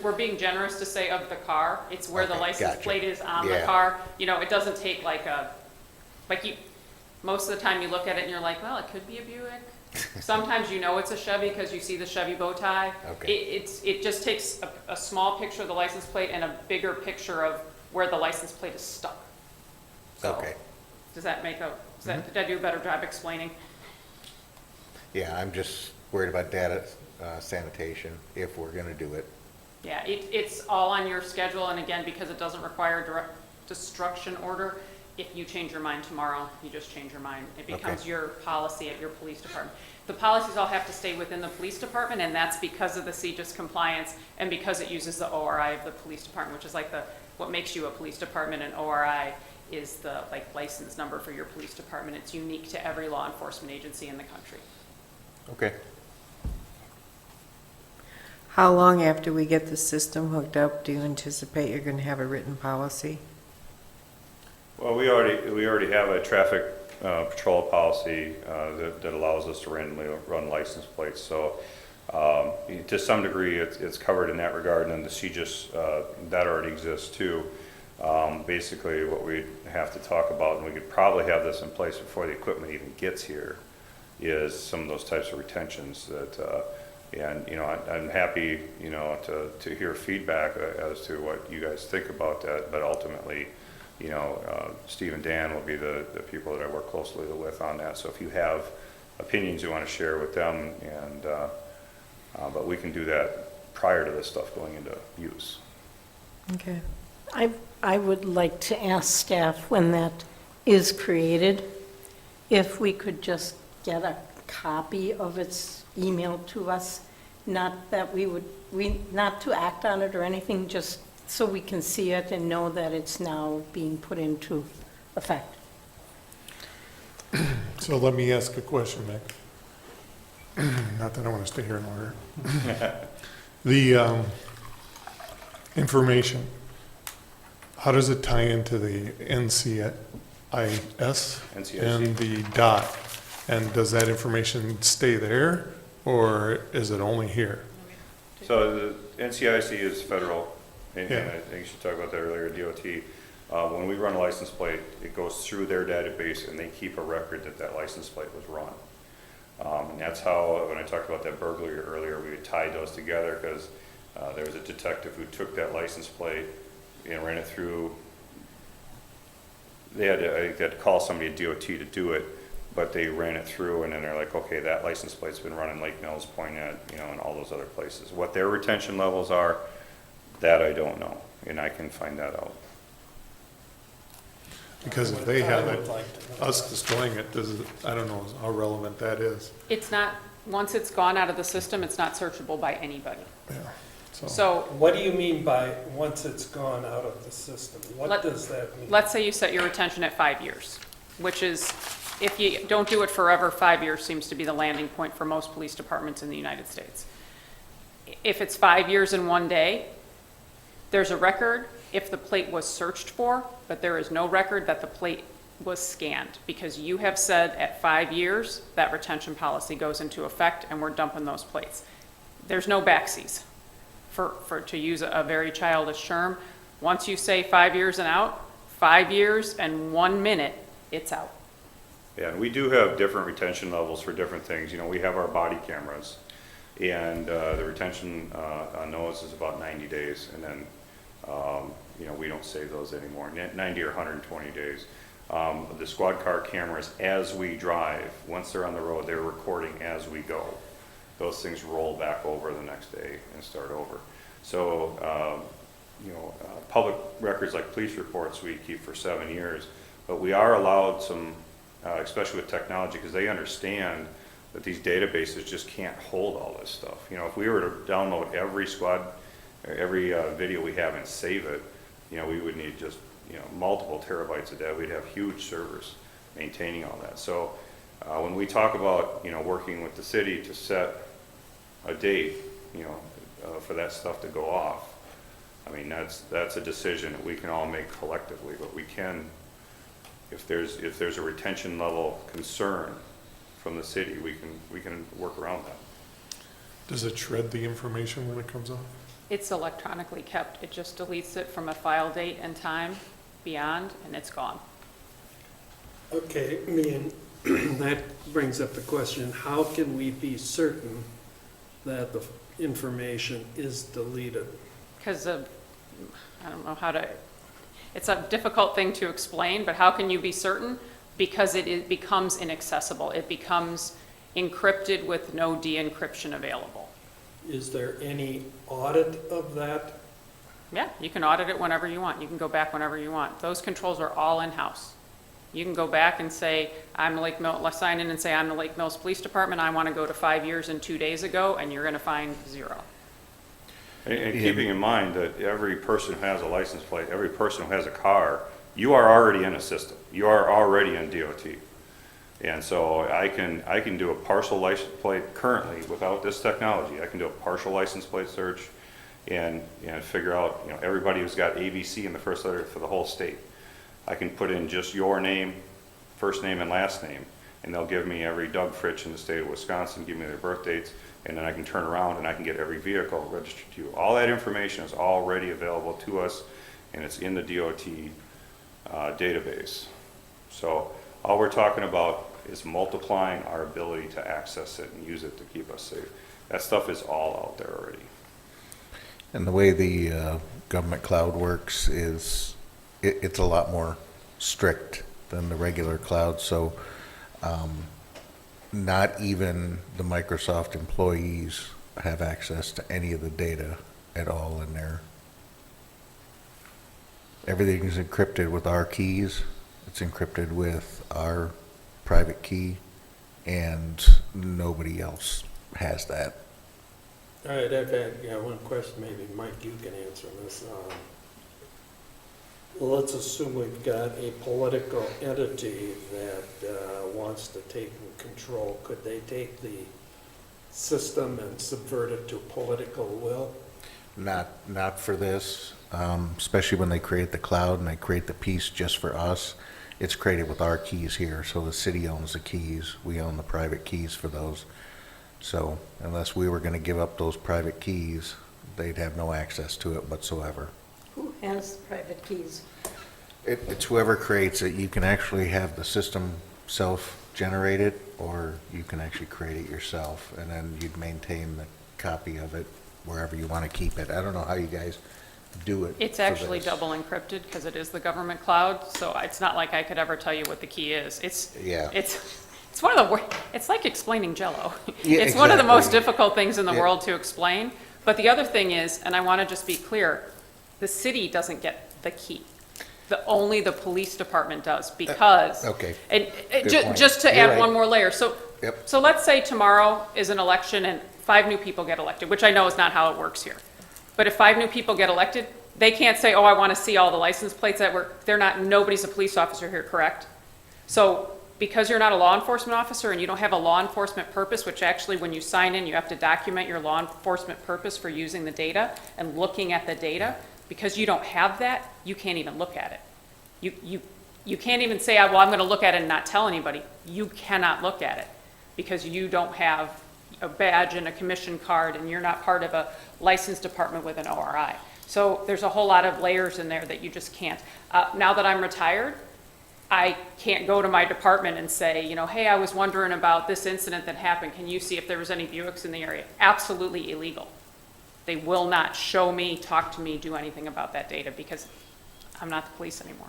We're being generous to say of the car. It's where the Okay, license gotcha. plate is on the Yeah. car. You know, it doesn't take most of the time you look at it and you're like, well, it could be a Buick. Sometimes you know it's a Chevy because you see the Chevy bow tie. Okay. It just takes a small picture of the license plate and a bigger picture of where the license plate is stuck. So, Okay. Did I do a better job explaining? Yeah, I'm just worried about data sanitation if we're gonna do it. Yeah, it's all on your schedule, and again, because it doesn't require a direct destruction order, if you change your mind tomorrow, you just change your mind. It becomes Okay. your policy at your police department. The policies all have to stay within the police department, and that's because of the CJIS compliance and because it uses the ORI of the police department, which is like the what makes you a police department, and ORI is the license number for your police department. It's unique to every law enforcement agency in the country. Okay. How long after we get the system hooked up do you anticipate you're going to have a written policy? Well, we already have a traffic patrol policy that allows us to randomly run license plates. So to some degree, it's covered in that regard, and the CJIS, that already exists too. Basically, what we have to talk about, and we could probably have this in place before the equipment even gets here, is some of those types of retentions that, and I'm happy, to hear feedback as to what you guys think about that, but ultimately, Steve and Dan will be the people that I work closely with on that. So if you have opinions you want to share with them, and but we can do that prior to this stuff going into use. Okay. I would like to ask staff, when that is created, if we could just get a copy of its emailed to us, not that not to act on it or anything, just so we can see it and know that it's now being put into effect. So let me ask a question, Mick. Not that I want to stay here longer. The information, how does it tie into the NCIS and the DOT? And does that information stay there, or is it only here? So the NCIC is federal, and Yeah. I think you should talk about that earlier, DOT. When we run a license plate, it goes through their database, and they keep a record that that license plate was run. And that's how, when I talked about that burglary earlier, we tied those together, because there was a detective who took that license plate and ran it through. I think they had to call somebody at DOT to do it, but they ran it through, and then they're like, okay, that license plate's been run in Lake Mills, Poignant, and all those other places. What their retention levels are, that I don't know, and I can find that out. Because if they have it, us destroying it, I don't know how relevant that is. It's not, once it's gone out of the system, it's not searchable by anybody. Yeah. So What do you mean by once it's gone out of the system? What Let- does that mean? let's say you set your retention at 5 years, which is, if you don't do it forever, 5 years seems to be the landing point for most police departments in the United States. If it's 5 years in 1 day, there's a record if the plate was searched for, but there is no record that the plate was scanned, because you have said at 5 years, that retention policy goes into effect and we're dumping those plates. There's no backsies. To use a very childish term, once you say 5 years and out, 5 years and 1 minute, it's out. Yeah, and we do have different retention levels for different things. We have our body cameras, and the retention on those is about 90 days, and then, we don't save those anymore, 90 or 120 days. The squad car cameras, as we drive, once they're on the road, they're recording as we go. Those things roll back over the next day and start over. So, public records like police reports we keep for 7 years, but we are allowed some, especially with technology, because they understand that these databases just can't hold all this stuff. If we were to download every video we have and save it, we would need just, multiple terabytes a day. We'd have huge servers maintaining all that. So when we talk about, working with the city to set a date, for that stuff to go off, I mean, that's a decision that we can all make collectively, but we can, if there's a retention level concern from the city, we can work around that. Does it shred the information when it comes off? It's electronically kept. It just deletes it from a file date and time beyond, and it's gone. Okay, that brings up the question, how can we be certain that the information is deleted? Because I don't know how to, it's a difficult thing to explain, but how can you be certain? Because it becomes inaccessible. It becomes encrypted with no de-encryption available. Is there any audit of that? Yeah, you can audit it whenever you want. You can go back whenever you want. Those controls are all in-house. You can go back and say, sign in and say, I'm the Lake Mills Police Department, I want to go to 5 years and 2 days ago, and you're going to find 0. And keeping in mind that every person who has a license plate, every person who has a car, you are already in a system. You are already in DOT. And so I can do a partial license plate currently without this technology. I can do a partial license plate search and figure out, you know, everybody who's got ABC in the first letter for the whole state. I can put in just your name, first name and last name, and they'll give me every Doug Fritsch in the state of Wisconsin, give me their birth dates, and then I can turn around and I can get every vehicle registered to you. All that information is already available to us, and it's in the DOT database. So all we're talking about is multiplying our ability to access it and use it to keep us safe. That stuff is all out there already. And the way the government cloud works is it's a lot more strict than the regular cloud. So not even the Microsoft employees have access to any of the data at all in there. Everything is encrypted with our keys. It's encrypted with our private key, and nobody else has that. All right, I've had one question, maybe Mike, you can answer this. Let's assume we've got a political entity that wants to take control. Could they take the system and subvert it to political will? Not for this, especially when they create the cloud and they create the piece just for us. It's created with our keys here, so the city owns the keys. We own the private keys for those. So unless we were going to give up those private keys, they'd have no access to it whatsoever. Who has the private keys? It's whoever creates it. You can actually have the system self-generated, or you can actually create it yourself, and then you'd maintain the copy of it wherever you want to keep it. I don't know how you guys do it. It's for actually this. double encrypted because it is the government cloud, so it's not like I could ever tell you what the key is. Yeah. It's one of the it's like explaining Jello. Yeah, It's one of the most exactly. difficult things in the Yeah. world to explain. But the other thing is, and I want to just be clear, the city doesn't get the key. Only the police department does, because. okay. And Good point. just to You're add right. one more layer, so. Yep. So let's say tomorrow is an election and 5 new people get elected, which I know is not how it works here. But if 5 new people get elected, they can't say, oh, I want to see all the license plates that were, nobody's a police officer here, correct? So because you're not a law enforcement officer and you don't have a law enforcement purpose, which actually when you sign in, you have to document your law enforcement purpose for using the data and looking at the data, because you don't have that, you can't even look at it. You can't even say, well, I'm going to look at it and not tell anybody. You cannot look at it because you don't have a badge and a commission card and you're not part of a license department with an ORI. So there's a whole lot of layers in there that you just can't. Now that I'm retired, I can't go to my department and say, hey, I was wondering about this incident that happened. Can you see if there was any Buicks in the area? Absolutely illegal. They will not show me, talk to me, do anything about that data because I'm not the police anymore.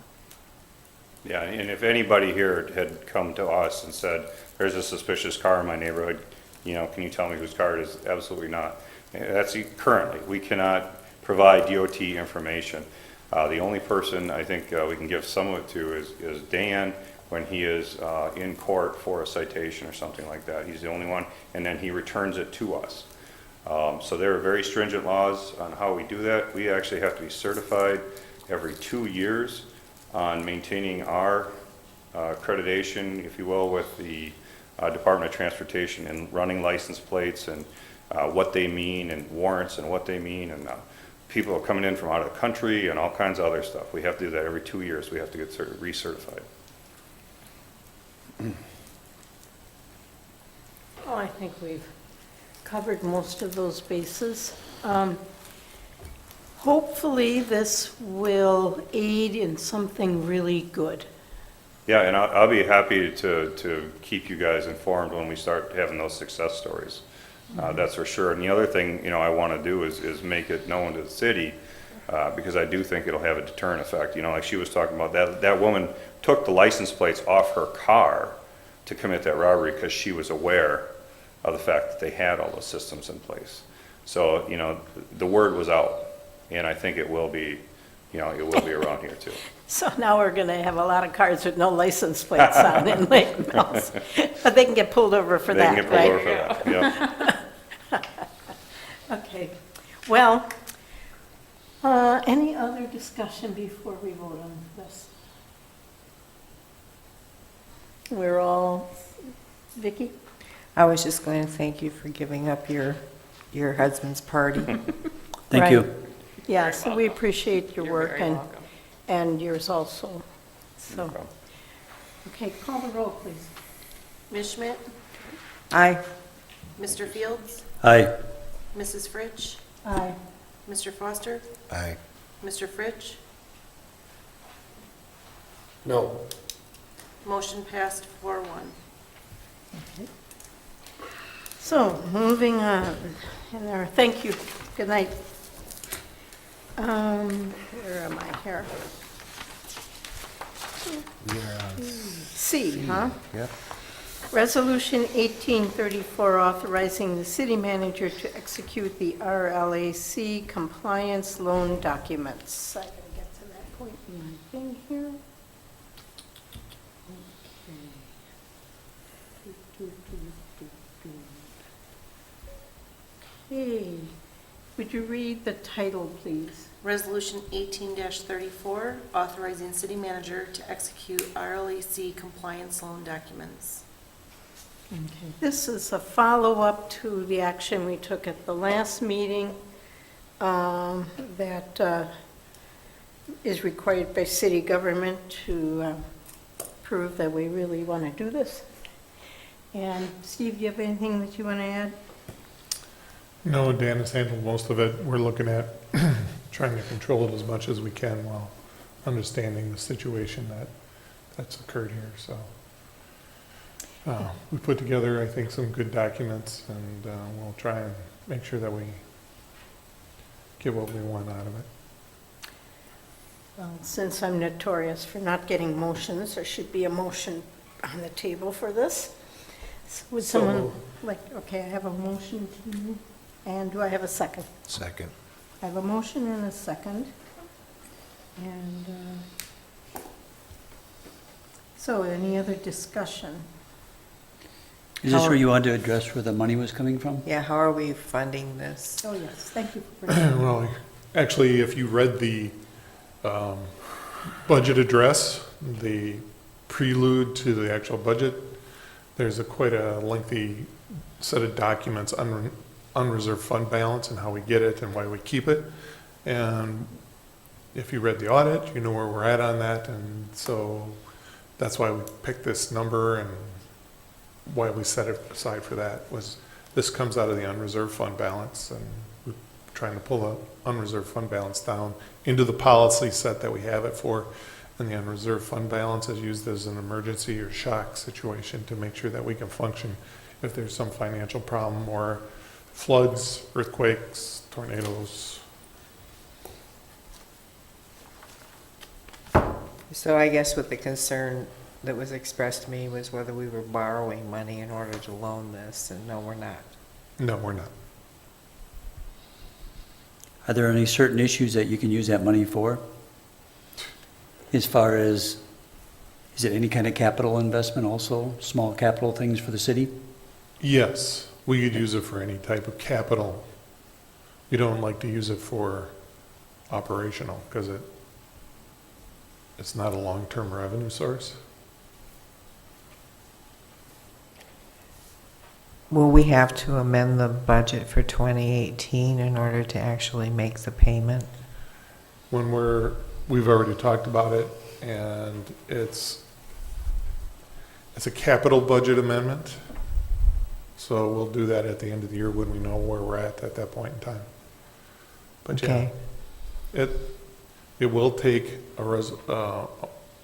Yeah, and if anybody here had come to us and said, there's a suspicious car in my neighborhood, can you tell me whose car it is? Absolutely not. That's currently, we cannot provide DOT information. The only person I think we can give some of it to is Dan when he is in court for a citation or something like that. He's the only one, and then he returns it to us. So there are very stringent laws on how we do that. We actually have to be certified every 2 years on maintaining our accreditation, if you will, with the Department of Transportation and running license plates and what they mean and warrants and what they mean, and people are coming in from out of the country and all kinds of other stuff. We have to do that every 2 years. We have to get recertified. Oh, I think we've covered most of those bases. Hopefully, this will aid in something really good. Yeah, and I'll be happy to keep you guys informed when we start having those success stories. That's for sure. And the other thing, I want to do is make it known to the city, because I do think it'll have a deterrent effect. Like she was talking about, that woman took the license plates off her car to commit that robbery because she was aware of the fact that they had all those systems in place. So, the word was out, and I think it will be, it will be around here too. So now we're going to have a lot of cars with no license plates on in Lake Mills. But they can get pulled over for that, right? They can get pulled over for that, yeah. Okay. Well, Any other discussion before we vote on this? We're all, Vicky? I was just going to thank you for giving up your husband's party. Thank Right. you. Yes, we appreciate your You're work very welcome. and yours also. So, okay, call the roll, please. Ms. Schmidt? Aye. Mr. Fields? Aye. Mrs. Fritsch? Aye. Mr. Foster? Aye. Mr. Fritsch? No. Motion passed 4-1. So, moving on, and there, thank you, good night. Where am I here? We are on C, huh? Yep. Resolution 1834, authorizing the city manager to execute the RLAC compliance loan documents. I gotta get to that point in my thing here. Okay, would you read the title, please? Resolution 18-34, authorizing city manager to execute RLAC compliance loan documents. This is a follow-up to the action we took at the last meeting that is required by city government to prove that we really want to do this. And Steve, do you have anything that you want to add? No, Dan has handled most of it. We're looking at trying to control it as much as we can while understanding the situation that's occurred here, so. We put together, I think, some good documents, and we'll try and make sure that we get what we want out of it. Well, since I'm notorious for not getting motions, there should be a motion on the table for this. So would So someone moved. like, okay, I have a motion to move, and do I have a second? Second. I have a motion and a second. And so any other discussion? Is this where you wanted to address where the money was coming from? Yeah, how are we funding this? Oh, yes, thank you for bringing it up. Well, actually, if you read the budget address, the prelude to the actual budget, there's quite a lengthy set of documents, unreserved fund balance and how we get it and why we keep it. And if you read the audit, you know where we're at on that. And so that's why we picked this number, and why we set it aside for that was this comes out of the unreserved fund balance, and we're trying to pull the unreserved fund balance down into the policy set that we have it for. And the unreserved fund balance is used as an emergency or shock situation to make sure that we can function if there's some financial problem or floods, earthquakes, tornadoes. So I guess what the concern that was expressed to me was whether we were borrowing money in order to loan this, and no, we're not. No, we're not. Are there any certain issues that you can use that money for? As far as, is it any kind of capital investment also, small capital things for the city? Yes, we could use it for any type of capital. We don't like to use it for operational because it's not a long-term revenue source. Will we have to amend the budget for 2018 in order to actually make the payment? When we've already talked about it, and it's a capital budget amendment. So we'll do that at the end of the year when we know where we're at that point in time. But yeah, Okay, it will take a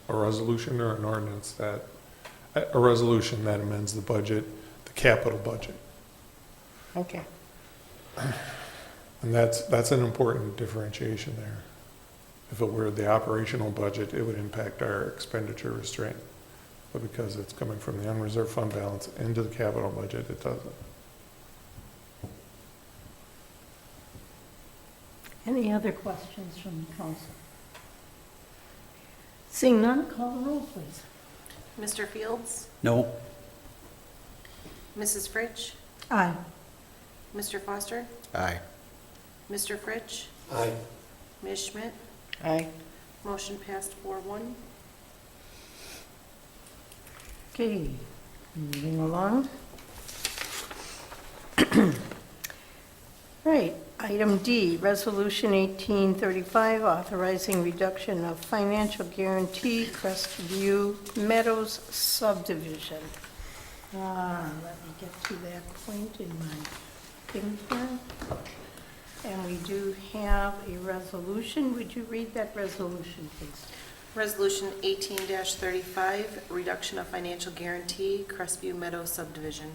resolution or an ordinance a resolution that amends the budget, the capital budget. okay. And that's an important differentiation there. If it were the operational budget, it would impact our expenditure restraint. But because it's coming from the unreserved fund balance into the capital budget, it doesn't. Any other questions from the council? Seeing none, call the roll, please. Mr. Fields? No? Mrs. Fritsch? Aye. Mr. Foster? Aye. Mr. Fritsch? Aye. Ms. Schmidt? Aye. Motion passed 4-1. Okay, moving along. Right, item D, Resolution 1835, authorizing reduction of financial guarantee, Crestview Meadows Subdivision. Let me get to that point in my thing here. And we do have a resolution. Would you read that resolution, please? Resolution 18-35, reduction of financial guarantee, Crestview Meadows subdivision.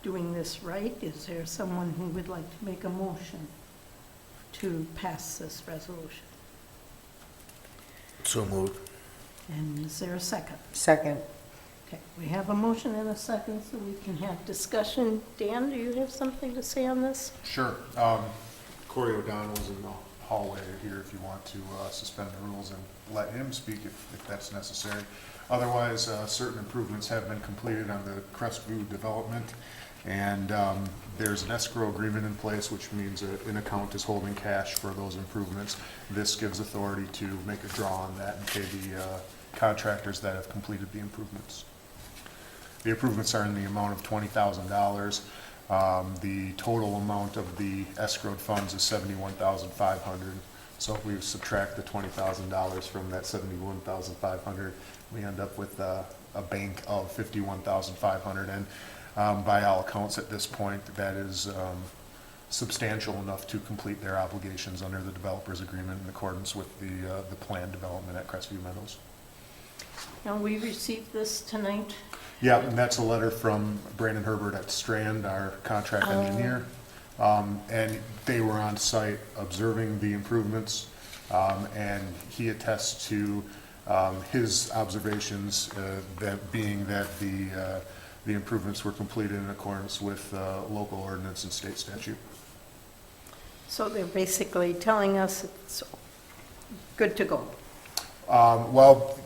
Doing this right, is there someone who would like to make a motion to pass this resolution? So moved. And is there a second? Second. Okay, we have a motion and a second, so we can have discussion. Dan, do you have something to say on this? Sure. Corey O'Donnell's in the hallway here if you want to suspend the rules and let him speak if that's necessary. Otherwise, certain improvements have been completed on the Crestview development, and there's an escrow agreement in place, which means an account is holding cash for those improvements. This gives authority to make a draw on that and pay the contractors that have completed the improvements. The improvements are in the amount of $20,000. The total amount of the escrowed funds is $71,500. So if we subtract the $20,000 from that $71,500, we end up with a bank of $51,500. And by all accounts at this point, that is substantial enough to complete their obligations under the developer's agreement in accordance with the planned development at Crestview Meadows. Now, we received this tonight. Yeah, and that's a letter from Brandon Herbert at Strand, our contract engineer. And they were on site observing the improvements, and he attests to his observations, that being that the improvements were completed in accordance with local ordinance and state statute. So they're basically telling us it's good to go. Well,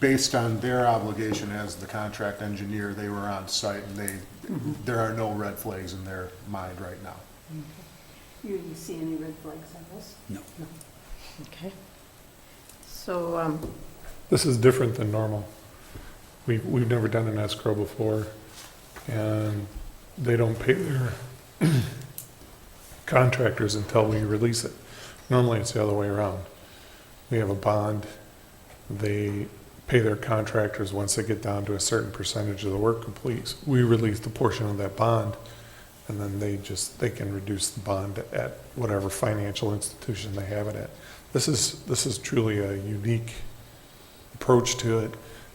based on their obligation as the contract engineer, they were on site, and there are no red flags in their mind right now. You see any red flags on this? No. Okay. So, This is different than normal. We've never done an escrow before, and they don't pay their contractors until we release it. Normally, it's the other way around. We have a bond. They pay their contractors once they get down to a certain percentage of the work complete. We release the portion of that bond, and then they can reduce the bond at whatever financial institution they have it at. This is truly a unique approach to it,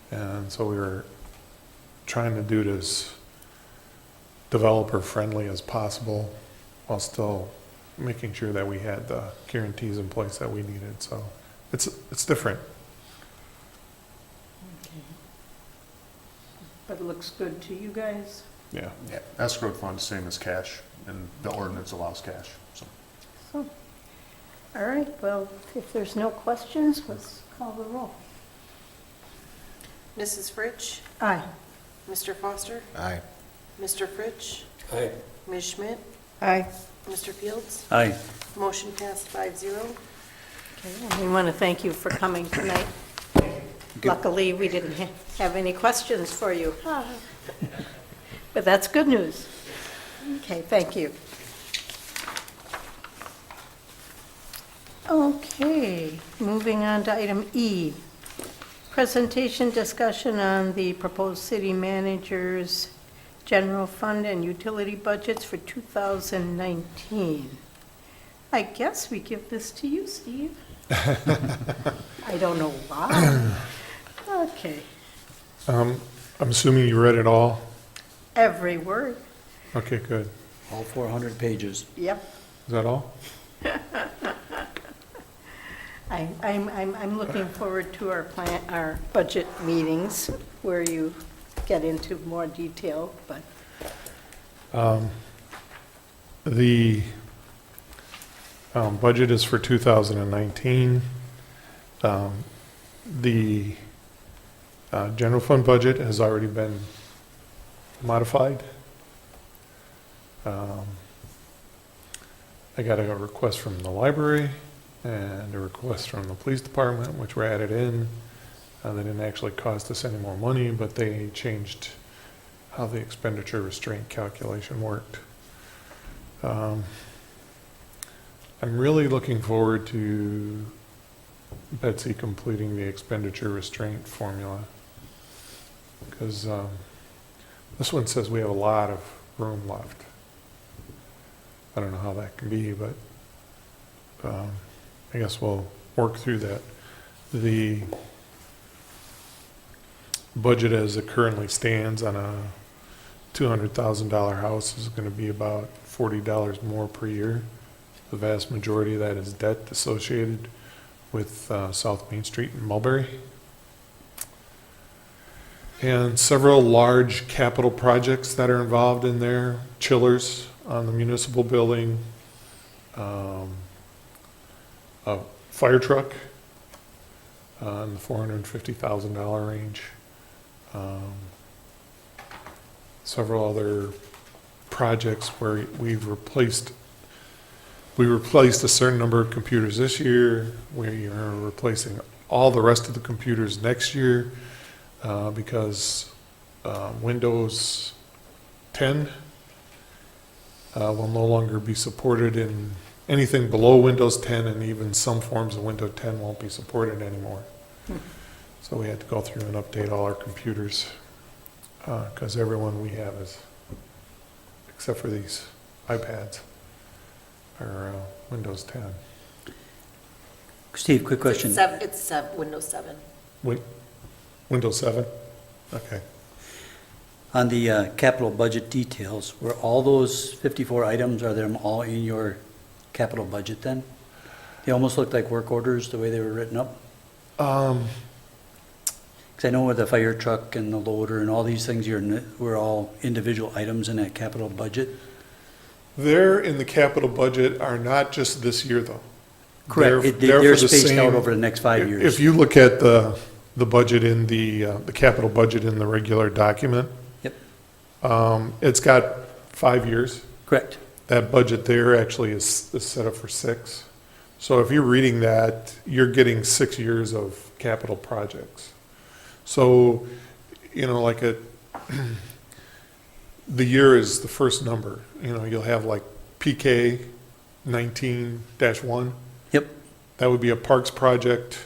and so we were trying to do it as developer friendly as possible while still making sure that we had the guarantees in place that we needed. So it's different. okay. But it looks good to you guys? Yeah. Yeah, escrowed funds, same as cash, and the ordinance allows cash, so. So, all right, well, if there's no questions, let's call the roll. Mrs. Fritsch? Aye. Mr. Foster? Aye. Mr. Fritsch? Aye. Ms. Schmidt? Aye. Mr. Fields? Aye. Motion passed 5-0. Okay, and we want to thank you for coming tonight. Luckily, we didn't have any questions for you. But that's good news. Okay, thank you. Okay, moving on to item E. Presentation discussion on the proposed city manager's general fund and utility budgets for 2019. I guess we give this to you, Steve. I don't know why. Okay, I'm assuming you read it all? every word. Okay, good. All 400 pages. Yep. Is that all? I'm looking forward to our budget meetings where you get into more detail, but The budget is for 2019. The general fund budget has already been modified. I got a request from the library and a request from the police department, which were added in. They didn't actually cost us any more money, but they changed how the expenditure restraint calculation worked. I'm really looking forward to Betsy completing the expenditure restraint formula. Because this one says we have a lot of room left. I don't know how that can be, but I guess we'll work through that. The budget as it currently stands on a $200,000 house is going to be about $40 more per year. The vast majority of that is debt associated with South Main Street in Mulberry. And several large capital projects that are involved in there, chillers on the municipal building, a fire truck in the $450,000 range, several other projects where we replaced a certain number of computers this year. We are replacing all the rest of the computers next year because Windows 10 will no longer be supported in anything below Windows 10, and even some forms of Windows 10 won't be supported anymore. So we had to go through and update all our computers because everyone we have is, except for these iPads, are Windows 10. Steve, quick question. It's Windows 7. Wait, Windows 7? Okay. On the capital budget details, were all those 54 items, are they all in your capital budget then? They almost looked like work orders, the way they were written up. Because I know with the fire truck and the loader and all these things, were all individual items in that capital budget? They're in the capital budget are not just this year, though. Correct. They're They're for the spaced out same- over the next 5 years. If you look at the budget in the capital budget in the regular document. Yep. It's got 5 years. Correct. That budget there actually is set up for 6. So if you're reading that, you're getting 6 years of capital projects. So, like the year is the first number. You'll have like PK 19-1. Yep. That would be a parks project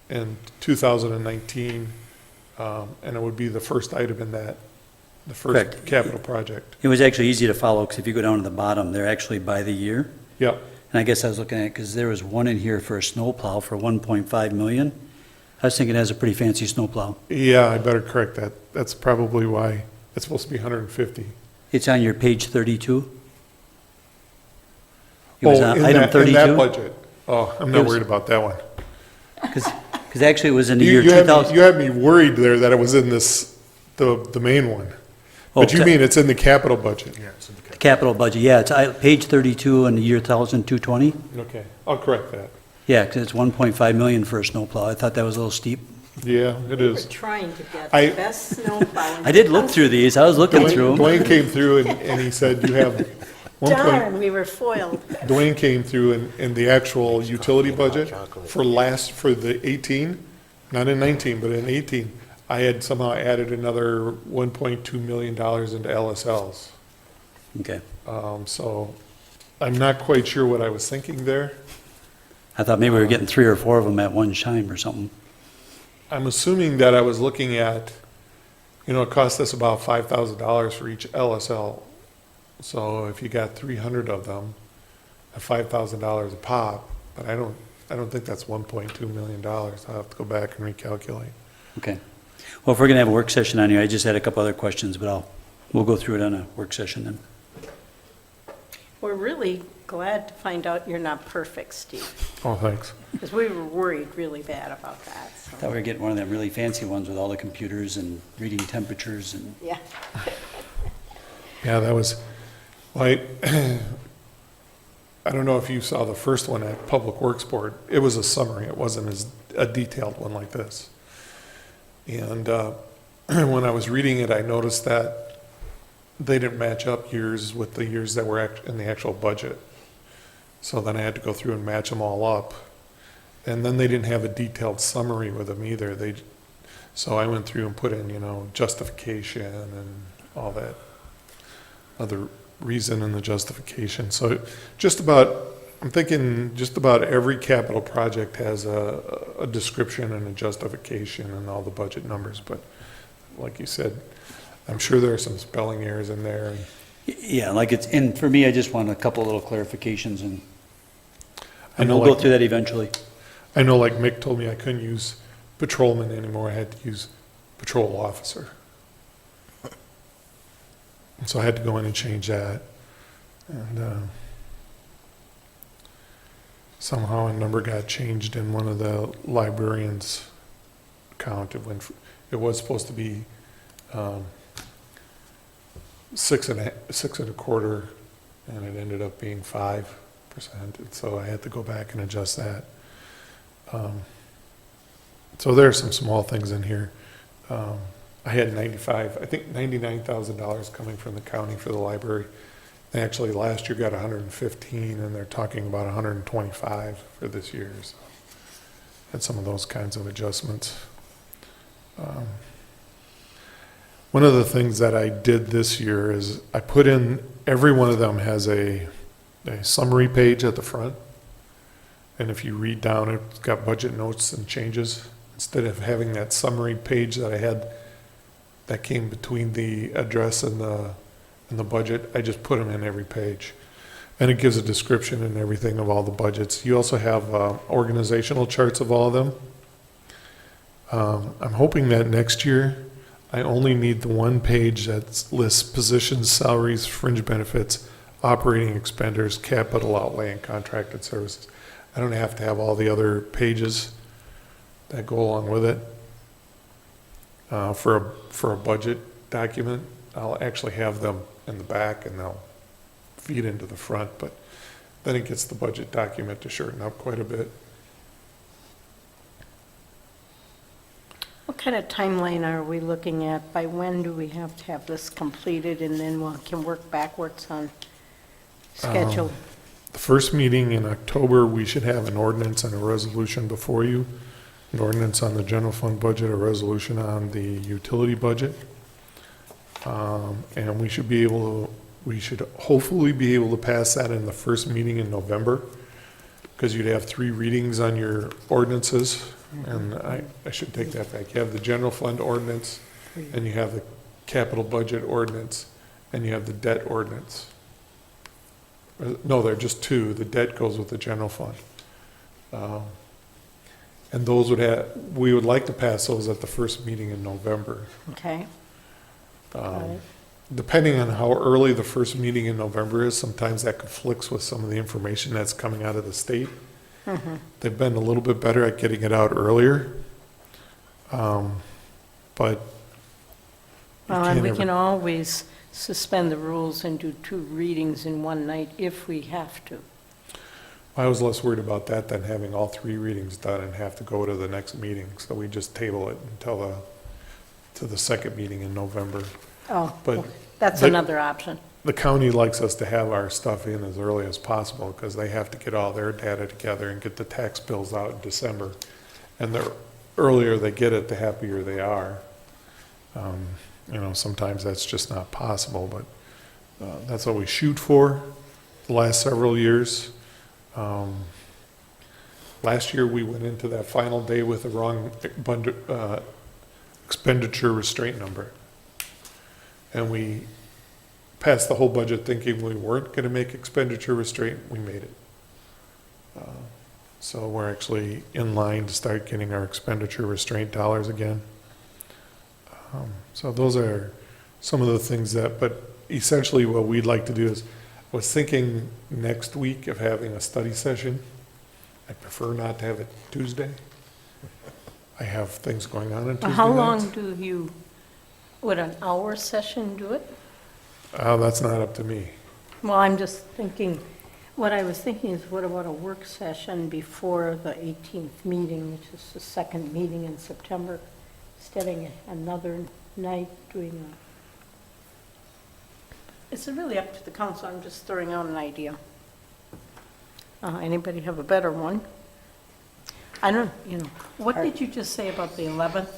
in 2019, and it would be the first item in that, the first Correct. capital project. It was actually easy to follow, because if you go down to the bottom, they're actually by the year. Yep. And I guess I was looking at, because there was one in here for a snowplow for 1.5 million. I was thinking it has a pretty fancy snowplow. Yeah, I better correct that. That's probably why it's supposed to be 150. It's on your page 32. It was on in item that 32. budget. Oh, I'm It not was- worried about that one. Because actually it was in the year You had 2000. me worried there that it was in the main one. Oh, But you mean it's in the capital budget? Yeah, it's in the capital. Capital budget, yeah, it's page 32 in the year 1220. Okay, I'll correct that. Yeah, because it's 1.5 million for a snowplow. I thought that was a little steep. Yeah, it We're is. trying to get I- the best snowplow. I did look through these. I was looking through them. Dwayne came through and he said you have Darn, we were foiled. Dwayne came through in the actual utility budget for the 18, not in 19, but in 18. I had somehow added another $1.2 million into LSLs. Okay. So I'm not quite sure what I was thinking there. I thought maybe we were getting 3 or 4 of them at one time or something. I'm assuming that I was looking at, it cost us about $5,000 for each LSL. So if you got 300 of them, at $5,000 a pop, but I don't think that's $1.2 million. I'll have to go back and recalculate. Okay. Well, if we're going to have a work session on here, I just had a couple other questions, but we'll go through it on a work session then. We're really glad to find out you're not perfect, Steve, Oh, thanks. because we were worried really bad about that. Thought So. we were getting one of them really fancy ones with all the computers and reading temperatures and, Yeah. Yeah, that was, I don't know if you saw the first one at Public Works Board. It was a summary. It wasn't as a detailed one like this. And when I was reading it, I noticed that they didn't match up years with the years that were in the actual budget. So then I had to go through and match them all up. And then they didn't have a detailed summary with them either. So I went through and put in, justification and all that other reason in the justification. So I'm thinking just about every capital project has a description and a justification and all the budget numbers. But like you said, I'm sure there are some spelling errors in there. Yeah, and for me, I just want a couple little clarifications, and I know, we'll go like- through that eventually. I know, like Mick told me, I couldn't use patrolman anymore. I had to use patrol officer. And so I had to go in and change that. And somehow a number got changed in one of the librarians' account. It was supposed to be 6.25, and it ended up being 5%. And so I had to go back and adjust that. So there are some small things in here. I had $99,000 coming from the county for the library. They actually last year got 115, and they're talking about 125 for this year. So had some of those kinds of adjustments. One of the things that I did this year is I put in, every one of them has a summary page at the front. And if you read down, it's got budget notes and changes. Instead of having that summary page that I had that came between the address and the budget, I just put them in every page. And it gives a description and everything of all the budgets. You also have organizational charts of all of them. I'm hoping that next year, I only need the one page that lists positions, salaries, fringe benefits, operating expenditures, capital outlay, and contracted services. I don't have to have all the other pages that go along with it. For a budget document, I'll actually have them in the back and they'll feed into the front, but then it gets the budget document to shorten up quite a bit. What kind of timeline are we looking at? By when do we have to have this completed, and then we can work backwards on schedule? The first meeting in October, we should have an ordinance and a resolution before you. An ordinance on the general fund budget, a resolution on the utility budget. And we should hopefully be able to pass that in the first meeting in November, because you'd have 3 readings on your ordinances. And I should take that back. You have the general fund ordinance, and you have the capital budget ordinance, and you have the debt ordinance. No, they're just 2. The debt goes with the general fund. And those we would like to pass those at the first meeting in November. Okay. Right. Depending on how early the first meeting in November is, sometimes that conflicts with some of the information that's coming out of the state. Mm-hmm. They've been a little bit better at getting it out earlier. But Well, and we can always suspend the rules and do 2 readings in one night if we have to. I was less worried about that than having all 3 readings done and have to go to the next meeting. So we just table it until to the second meeting in November. Oh, But well, that's the- another option. The county likes us to have our stuff in as early as possible because they have to get all their data together and get the tax bills out in December. And the earlier they get it, the happier they are. Sometimes that's just not possible, but that's what we shoot for the last several years. Last year, we went into that final day with the wrong expenditure restraint number. And we passed the whole budget thinking we weren't going to make expenditure restraint. We made it. So we're actually in line to start getting our expenditure restraint dollars again. So those are some of the things but essentially what we'd like to do is, I was thinking next week of having a study session. I prefer not to have it Tuesday. I have things going on Tuesday How nights. long would an hour session do it? That's not up to me. Well, I'm just thinking, what I was thinking is, what about a work session before the 18th meeting, which is the second meeting in September, instead of another night doing It's really up to the council, I'm just throwing out an idea. Anybody have a better one? I don't, what did you just say about the 11th,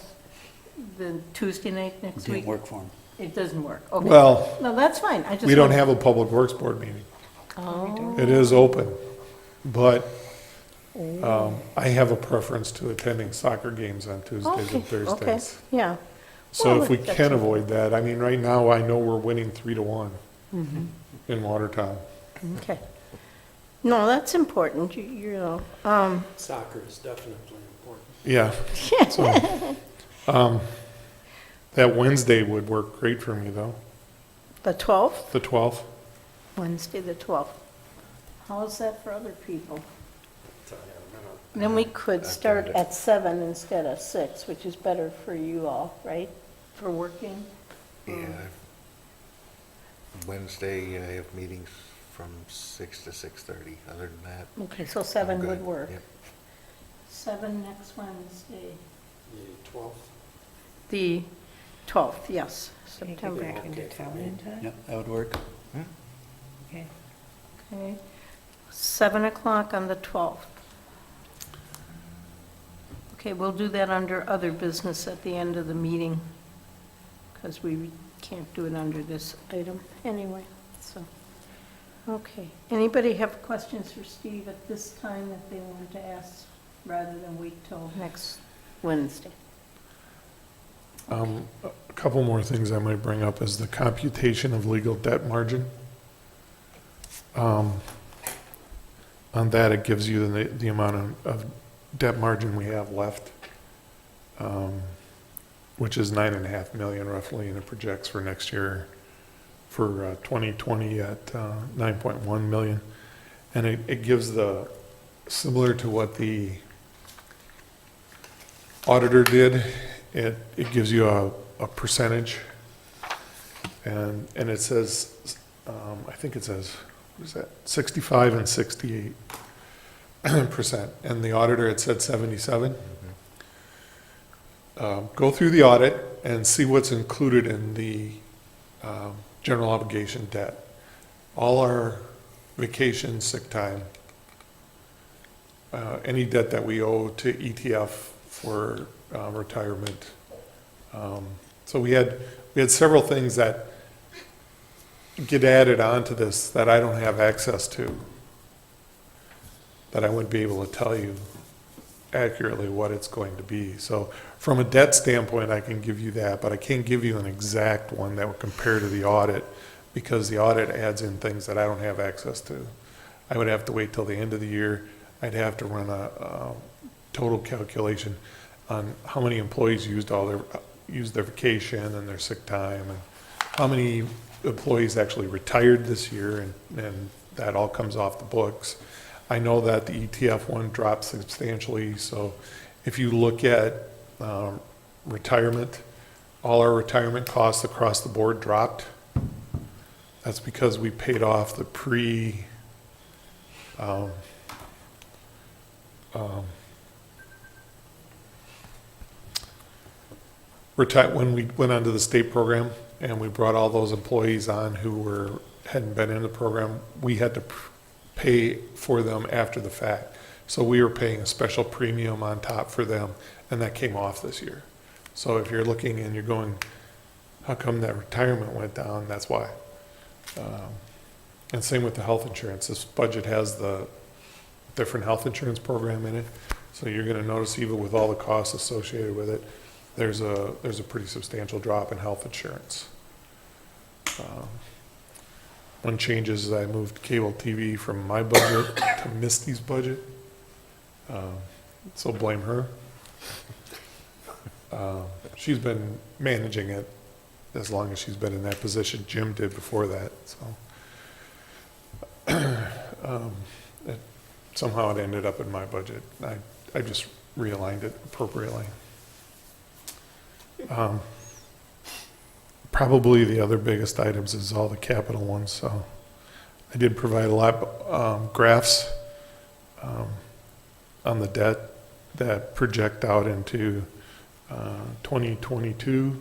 the Tuesday night next week? Didn't work for him. It doesn't work, okay. Well, No, that's fine, I just. we don't want- have a public works board meeting. Oh, It is open, but I have a preference to attending soccer games on Tuesdays okay, and okay, Thursdays. yeah. So Well, if we that's can okay. avoid that, I mean, right now, I know we're winning 3-1 in Watertown. Okay. No, that's important, Soccer is definitely important. Yeah. So, that Wednesday would work great for me, though, the 12th, the 12th. Wednesday, the 12th. How's that for other people? Tell you in a minute. Then we could start at 7 instead of 6, which is better for you all, right? For working? Yeah. Wednesday, I have meetings from 6 to 6:30. Other than that, Okay, so 7 I'm would good. work. Yep. 7 next Wednesday. The 12th. The 12th, yes, Can you get September. back into town in time? Yeah, that would work. Okay. Okay. 7 o'clock on the 12th. Okay, we'll do that under other business at the end of the meeting, because we can't do it under this item anyway, so. Okay, anybody have questions for Steve at this time that they want to ask, rather than wait till next Wednesday? A couple more things I might bring up is the computation of legal debt margin. On that, it gives you the amount of debt margin we have left, which is 9.5 million roughly, and it projects for next year for 2020 at 9.1 million. And it gives similar to what the auditor did, it gives you a percentage, and it says, I think it says, what is that, 65 and 68%, and the auditor had said 77. Go through the audit and see what's included in the general obligation debt. All our vacation, sick time, any debt that we owe to ETF for retirement. So we had several things that get added onto this that I don't have access to, that I wouldn't be able to tell you accurately what it's going to be. So from a debt standpoint, I can give you that, but I can't give you an exact one that would compare to the audit, because the audit adds in things that I don't have access to. I would have to wait till the end of the year. I'd have to run a total calculation on how many employees used their vacation and their sick time, and how many employees actually retired this year, and that all comes off the books. I know that the ETF one dropped substantially, so if you look at retirement, all our retirement costs across the board dropped. That's because we paid off the when we went onto the state program and we brought all those employees on who hadn't been in the program, we had to pay for them after the fact. So we were paying a special premium on top for them, and that came off this year. So if you're looking and you're going, how come that retirement went down? That's why. And same with the health insurance. This budget has the different health insurance program in it. So you're going to notice, even with all the costs associated with it, there's a pretty substantial drop in health insurance. One change is I moved cable TV from my budget to Misty's budget. So blame her. She's been managing it as long as she's been in that position. Jim did before that, so. Somehow it ended up in my budget. I just realigned it appropriately. Probably the other biggest items is all the capital ones, so I did provide a lot of graphs on the debt that project out into 2022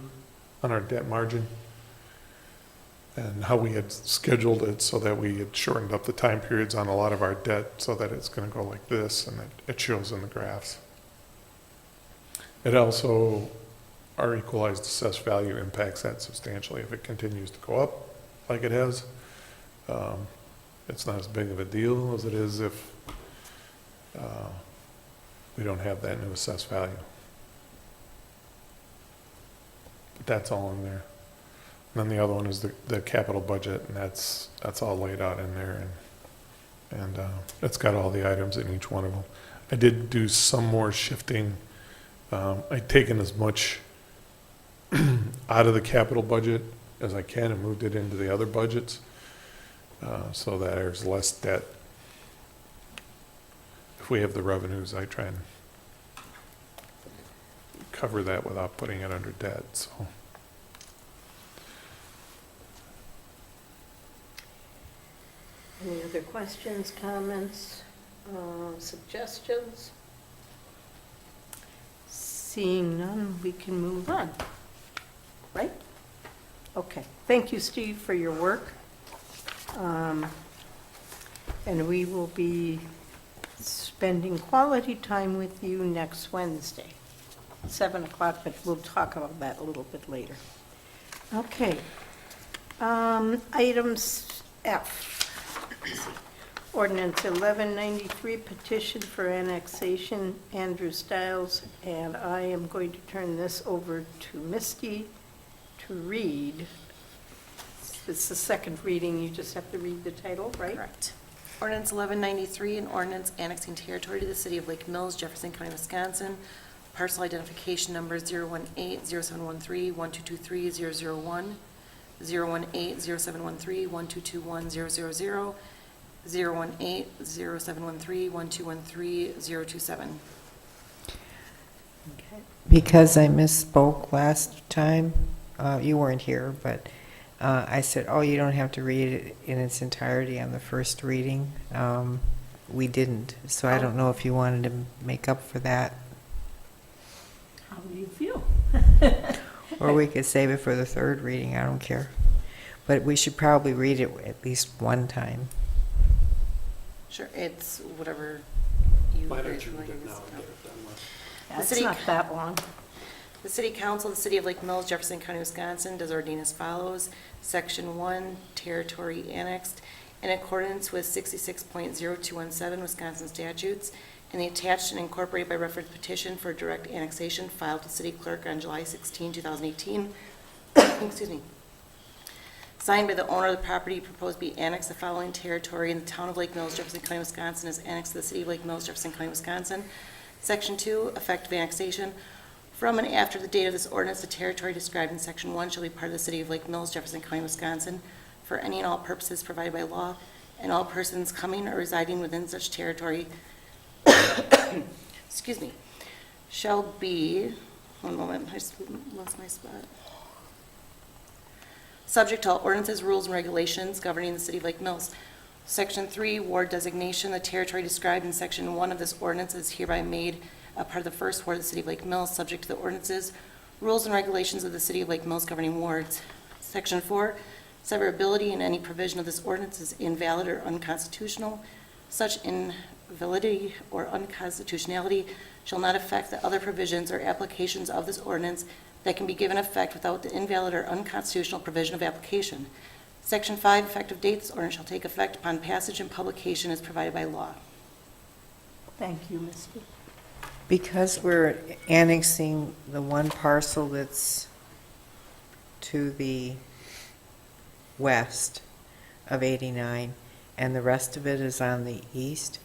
on our debt margin. and how we had scheduled it so that we had shortened up the time periods on a lot of our debt so that it's going to go like this, and it shows in the graphs. It also, our equalized assessed value impacts that substantially. If it continues to go up like it has, it's not as big of a deal as it is if we don't have that new assessed value. But that's all in there. And then the other one is the capital budget, and that's all laid out in there, and it's got all the items in each one of them. I did do some more shifting. I'd taken as much out of the capital budget as I can and moved it into the other budgets, so that there's less debt. If we have the revenues, I try and cover that without putting it under debt, so. Any other questions, comments, suggestions? Seeing none, we can move on, right? Okay, thank you, Steve, for your work. And we will be spending quality time with you next Wednesday, 7 o'clock, but we'll talk about that a little bit later. Okay. Items F. Ordinance 1193, petition for annexation, Andrew Stiles, and I am going to turn this over to Misty to read. It's the second reading, you just have to read the title, right? Correct. Ordinance 1193, an ordinance annexing territory to the city of Lake Mills, Jefferson County, Wisconsin. Parcel identification number 018-0713-1223-001, 018-0713-1221-000, 018-0713-1213-027. Okay. Because I misspoke last time, you weren't here, but I said, oh, you don't have to read it in its entirety on the first reading. We didn't, so I don't know if you wanted to make up for that. How do you feel? Or we could save it for the third reading, I don't care. But we should probably read it at least one time. Sure, it's whatever you Why guys don't you like. read it now and get it done with? That's city- not that long. The City Council of the City of Lake Mills, Jefferson County, Wisconsin, does ordain as follows. Section 1, territory annexed in accordance with 66.0217 Wisconsin statutes, and the attached and incorporated by reference petition for direct annexation filed with the city clerk on July 16, 2018. Excuse me. Signed by the owner of the property proposed to be annexed the following territory in the town of Lake Mills, Jefferson County, Wisconsin, is annexed to the city of Lake Mills, Jefferson County, Wisconsin. Section 2, effective annexation. From and after the date of this ordinance, the territory described in Section 1 shall be part of the city of Lake Mills, Jefferson County, Wisconsin, for any and all purposes provided by law, and all persons coming or residing within such territory, excuse me, shall be, one moment, I just lost my spot. Subject to all ordinances, rules, and regulations governing the city of Lake Mills. Section 3, ward designation. The territory described in Section 1 of this ordinance is hereby made a part of the first ward of the city of Lake Mills, subject to the ordinances, rules, and regulations of the city of Lake Mills governing wards. Section 4, severability in any provision of this ordinance is invalid or unconstitutional. Such invalidity or unconstitutionality shall not affect the other provisions or applications of this ordinance that can be given effect without the invalid or unconstitutional provision of application. Section 5, effective date, this ordinance shall take effect upon passage and publication as provided by law. Thank you, Misty. Because we're annexing the one parcel that's to the west of 89, and the rest of it is on the east,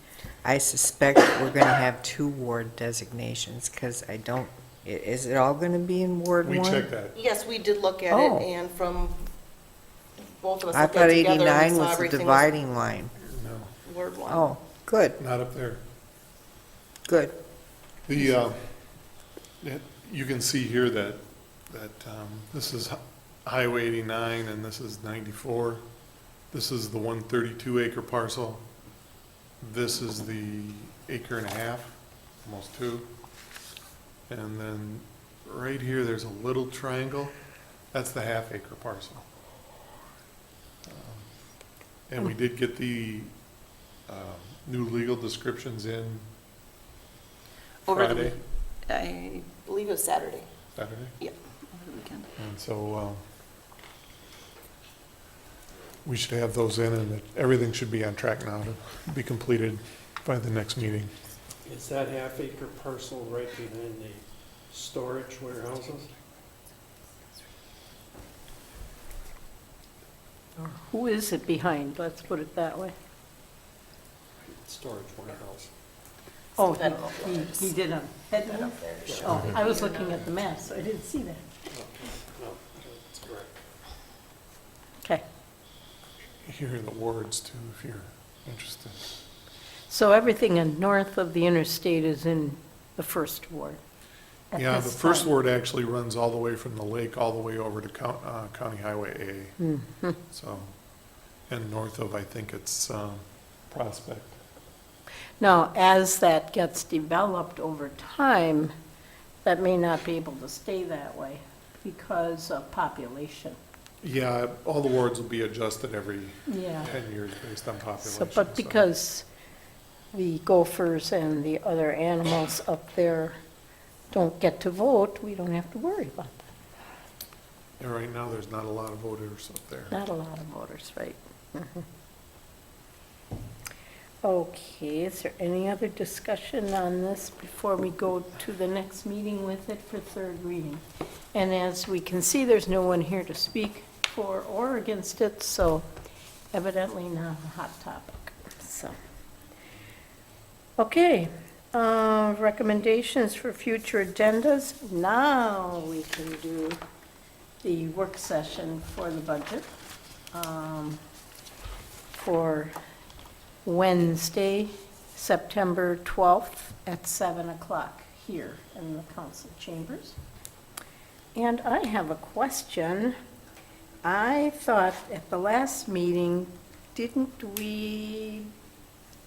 I suspect we're going to have 2 ward designations, because I don't, is it all going to be in Ward 1? We checked that. Yes, we did look at Oh. it, and from both of us I looked at thought it together, 89 we saw was the everything dividing line. No, Word 1. Oh, good, not up there. good. The, you can see here that this is Highway 89 and this is 94. This is the 132 acre parcel. This is the acre and a half, almost 2. And then right here, there's a little triangle. That's the half acre parcel. And we did get the new legal descriptions in Over Friday, I believe it was Saturday. Saturday. Yep, over the weekend. And so we should have those in, and everything should be on track now to be completed by the next meeting. Is that half-acre parcel right behind the storage warehouses? Who is it behind? Let's put it that way. Storage warehouse. Oh, I don't know if it was- he did a head That move? up there is Oh, showing. I was looking at the map, so I didn't see that. No, that's correct. Okay, Here are the wards too, if you're interested. so everything in north of the interstate is in the first ward? at Yeah, the this first time? ward actually runs all the way from the lake, all the way over to County Highway A. Mhm. So, and north of, I think it's Prospect. Now, as that gets developed over time, that may not be able to stay that way because of population. Yeah, all the wards will be adjusted every Yeah. 10 years based on So, population. but because the gophers and the other animals up there don't get to vote, we don't have to worry about that. Yeah, right now, there's not a lot of voters up there. Not a lot of voters, right? Mhm. Okay, is there any other discussion on this before we go to the next meeting with it for third reading? And as we can see, there's no one here to speak for or against it, so evidently not a hot topic, so. Okay, recommendations for future agendas. Now we can do the work session for the budget for Wednesday, September 12th at 7 o'clock here in the council chambers. And I have a question. I thought at the last meeting, didn't we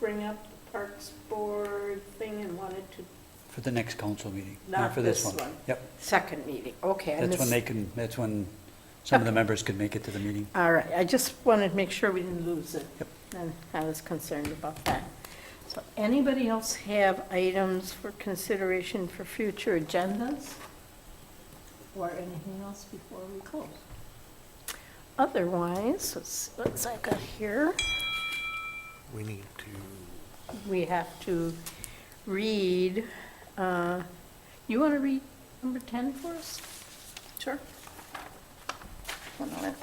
bring up the Parks Board thing and wanted to, For the next council meeting, Not not for this this one. one. Yep, second meeting? Okay, I that's when missed. that's when some of the Okay. members could make it to the meeting. All right, I just wanted to make sure we didn't lose it. Yep. And I was concerned about that. So anybody else have items for consideration for future agendas? Or anything else before we close? Otherwise, what's I got here? We need to, We have to read, you want to read number 10 for us? Sure. 1 moment.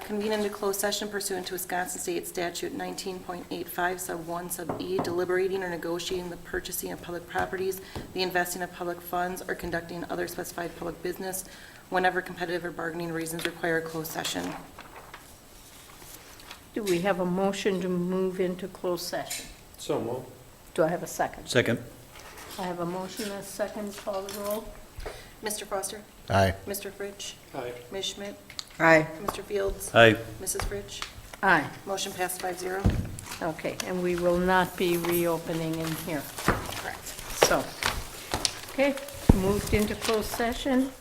Convene into closed session pursuant to Wisconsin State Statute 19.85, sub 1, sub E, deliberating or negotiating the purchasing of public properties, the investing of public funds, or conducting other specified public business whenever competitive or bargaining reasons require a closed session. Do we have a motion to move into closed session? So moved. Do I have a second? Second. I have a motion and a second, call the roll. Mr. Foster? aye. Mr. Fritsch? Aye. Ms. Schmidt? Aye. Mr. Fields? Aye. Mrs. Fritsch? Aye. Motion passed 5-0. Okay, and we will not be reopening in here. Correct. So, okay, moved into closed session.